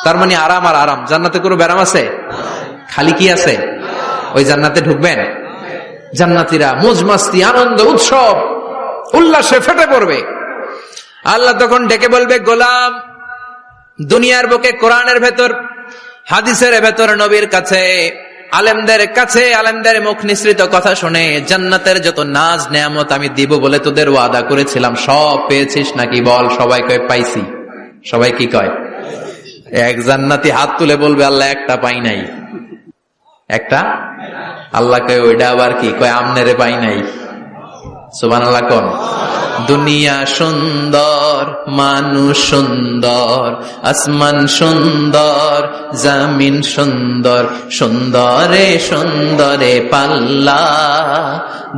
তার মানে আরাম আর আরাম। জান্নাতে কোনো ব্যারাম আছে? খালি কি আছে? ওই জান্নাতে ঢুকবেন, জান্নাতীরা মौज মাস্তি আনন্দ উৎসব উল্লাসে ফেটে পড়বে। আল্লাহ তখন ডেকে বলবে গোলাম, দুনিয়ার বুকে কোরআনের ভেতর, হাদিসের ভেতর, নবীর কাছে, আলেমদের কাছে, আলেমদের মুখ নিঃসৃত কথা শুনে জান্নাতের যত নাজ নেয়ামত আমি দিব বলে তোদের ওয়াদা করেছিলাম, সব পেয়েছিস নাকি বল? সবাই কয় পাইছি। সবাই কি কয়? এক জান্নাতি হাত তুলে বলবে আল্লাহ একটা পাই নাই। একটা? আল্লাহ কয় ওইটা আবার কি? কয় আমনেরে পাই নাই। সুবহানাল্লাহ কোন? দুনিয়া সুন্দর, মানুষ সুন্দর, আসমান সুন্দর, জমিন সুন্দর, সুন্দরে সুন্দরে পাল্লা,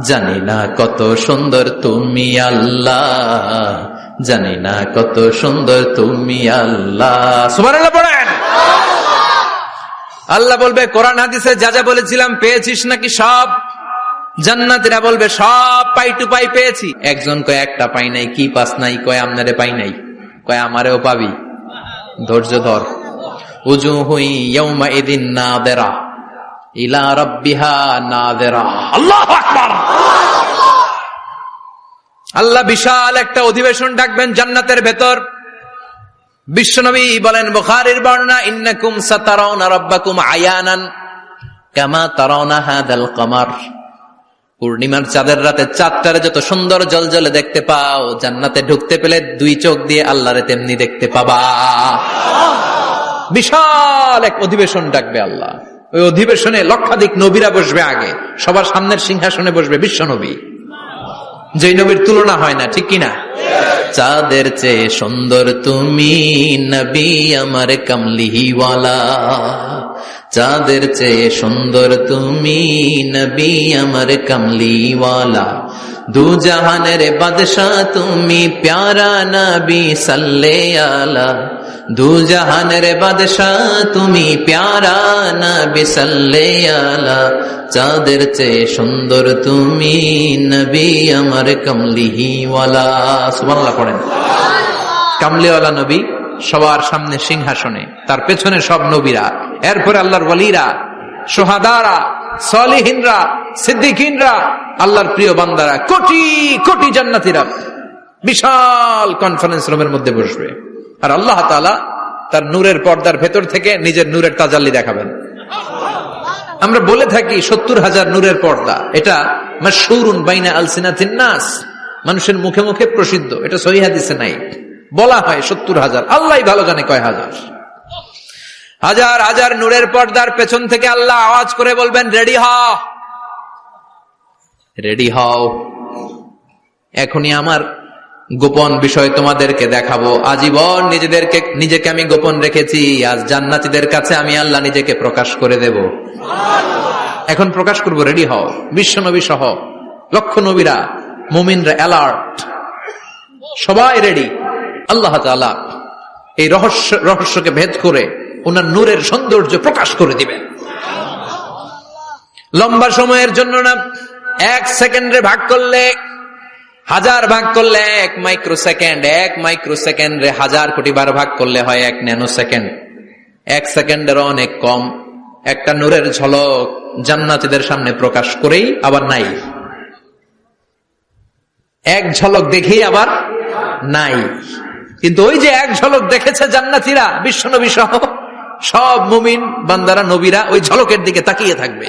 জানি না কত সুন্দর তুমি আল্লাহ, জানি না কত সুন্দর তুমি আল্লাহ। সুবহানাল্লাহ পড়েন। আল্লাহ বলবে কোরআন হাদিসে যা যা বলেছিলাম পেয়েছিস নাকি সব? জান্নাতীরা বলবে সব পাই টু পাই পেয়েছি। একজন কয় একটা পাই নাই। কি পাস নাই? কয় আমনারে পাই নাই। কয় আমারেও পাবি, ধৈর্য ধর। উজুহু ইয়াউমা ইদিন নাযিরা ইলা রাব্বিহা নাযিরা। আল্লাহু আকবার। আল্লাহ বিশাল একটা অধিবেশন ডাকবেন জান্নাতের ভেতর। বিশ্বনবী বলেন বুখারীর বর্ণনা, ইন্নাকুম সাতারাউনা রাব্বাকুম আয়ানান কামা তারাউনা হাদাল কমার। পূর্ণিমার চাঁদের রাতে চাঁদটারে যত সুন্দর জলজলে দেখতে পাও, জান্নাতে ঢুকতে পেলে দুই চোখ দিয়ে আল্লাহরে তেমনি দেখতে পাবা। বিশাল এক অধিবেশন ডাকবে আল্লাহ। ওই অধিবেশনে লক্ষাধিক নবীরা বসবে। আগে সবার সামনের সিংহাসনে বসবে বিশ্বনবী, যেই নবীর তুলনা হয় না, ঠিক কিনা? চাঁদের চেয়ে সুন্দর তুমি নবী আমার কামলিওয়ালা, চাঁদের চেয়ে সুন্দর তুমি নবী আমার কামলিওয়ালা, দু জাহানের বাদশাহ তুমি প্যারা নবী সাল্লে আলা, দু জাহানের বাদশাহ তুমি প্যারা নবী সাল্লে আলা, চাঁদের চেয়ে সুন্দর তুমি নবী আমার কামলিওয়ালা। সুবহানাল্লাহ পড়েন। কামলিওয়ালা নবী সবার সামনে সিংহাসনে, তার পেছনে সব নবীরা, এরপরে আল্লাহর ওয়ালিরা, শুহাদারা, সালিহিনরা, সিদ্দিকিনরা, আল্লাহর প্রিয় বান্দারা, কোটি কোটি জান্নাতীরা বিশাল কনফারেন্স রুমের মধ্যে বসবে। আর আল্লাহ তাআলা তার নূরের পর্দার ভেতর থেকে নিজের নূরের তাজাল্লি দেখাবেন। আমরা বলে থাকি 70,000 নূরের পর্দা, এটা মাশহুরুন বাইনা আলসিনাতিন নাস, মানুষের মুখে মুখে প্রসিদ্ধ। এটা সহিহ হাদিসে নাই, বলা হয় 70,000, আল্লাহই ভালো জানে কয় হাজার। হাজার হাজার নূরের পর্দার পেছন থেকে আল্লাহ আওয়াজ করে বলবেন রেডি হও, রেডি হও, এখনই আমার গোপন বিষয় তোমাদেরকে দেখাবো। আজীবন নিজেকে আমি গোপন রেখেছি, আজ জান্নাতীদের কাছে আমি আল্লাহ নিজেকে প্রকাশ করে দেব। এখন প্রকাশ করব, রেডি হও। বিশ্বনবী সহ লক্ষ নবীরা, মুমিনরা অ্যালার্ট, সবাই রেডি। আল্লাহ তাআলা এই রহস্যকে ভেদ করে ওনার নূরের সৌন্দর্য প্রকাশ করে দিবেন। লম্বা সময়ের জন্য না, 1 সেকেন্ডে ভাগ করলে, 1000 ভাগ করলে 1 মাইক্রোসেকেন্ড, 1 মাইক্রোসেকেন্ডে 1000 কোটি বার ভাগ করলে হয় 1 ন্যানো সেকেন্ড। 1 সেকেন্ডেরও অনেক কম একটা নূরের ঝলক জান্নাতীদের সামনে প্রকাশ করেই আবার নাই। এক ঝলক দেখেই আবার নাই। কিন্তু ওই যে এক ঝলক দেখেছে জান্নাতীরা, বিশ্বনবী সহ সব মুমিন বান্দারা, নবীরা ওই ঝলকের দিকে তাকিয়ে থাকবে।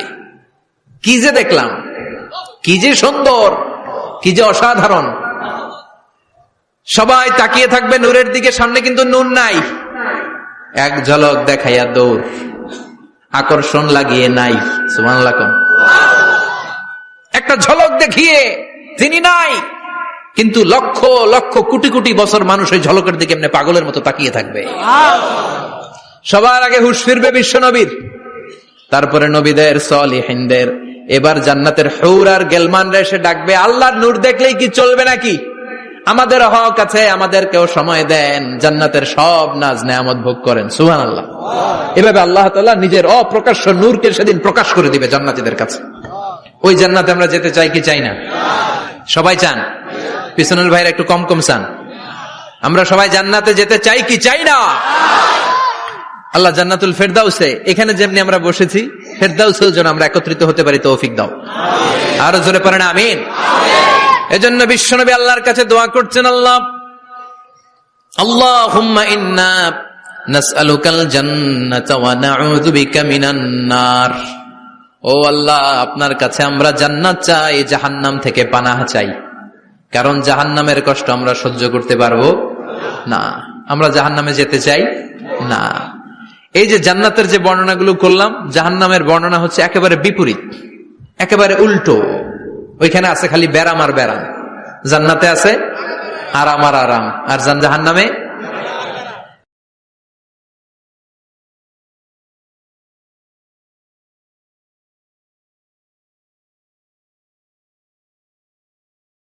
কি যে দেখলাম, কি যে সুন্দর, কি যে অসাধারণ। সবাই তাকিয়ে থাকবে নূরের দিকে, সামনে কিন্তু নূর নাই। এক ঝলক দেখাইয়া দৌড়, আকর্ষণ লাগিয়ে নাই। সুবহানাল্লাহ। একটা ঝলক দেখিয়ে তিনি নাই, কিন্তু লক্ষ লক্ষ কোটি কোটি বছর মানুষ ওই ঝলকের দিকে এমনি পাগলের মতো তাকিয়ে থাকবে। সবার আগে হুঁশ ফিরবে বিশ্বনবীর, তারপরে নবীদের, সলিহিনদের। এবার জান্নাতের হুর আর গেলমানরা এসে ডাকবে, আল্লাহর নূর দেখলেই কি চলবে নাকি? আমাদের হক আছে, আমাদেরকেও সময় দেন, জান্নাতের সব নাজ নেয়ামত ভোগ করেন। সুবহানাল্লাহ। এভাবে আল্লাহ তাআলা নিজের অপ্রকাশ্য নূরকে সেদিন প্রকাশ করে দিবে জান্নাতীদের কাছে। ওই জান্নাতে আমরা যেতে চাই কি চাই না? সবাই চান? পিছনের ভাইরা একটু কম কম চান। আমরা সবাই জান্নাতে যেতে চাই কি চাই না? আল্লাহ জান্নাতুল ফেরদাউসে, এখানে যেমনি আমরা বসেছি, ফেরদাউসেও যেন আমরা একত্রিত হতে পারি, তৌফিক দাও। আরো জোরে পড়েন আমিন। এজন্য বিশ্বনবী আল্লাহর কাছে দোয়া করছেন, আল্লাহ আল্লাহুম্মা ইন্না নাসআলুকাল জান্নাতা ওয়া নাউযু বিকা মিনান নার। ও আল্লাহ, আপনার কাছে আমরা জান্নাত চাই, জাহান্নাম থেকে পানাহ চাই। কারণ জাহান্নামের কষ্ট আমরা সহ্য করতে পারবো না, আমরা জাহান্নামে যেতে চাই না। এই যে জান্নাতের যে বর্ণনাগুলো করলাম, জাহান্নামের বর্ণনা হচ্ছে একেবারে বিপরীত, একেবারে উল্টো। ওইখানে আছে খালি ব্যারাম আর ব্যারাম, জান্নাতে আছে আরাম আর আরাম, আর জাহান্নামে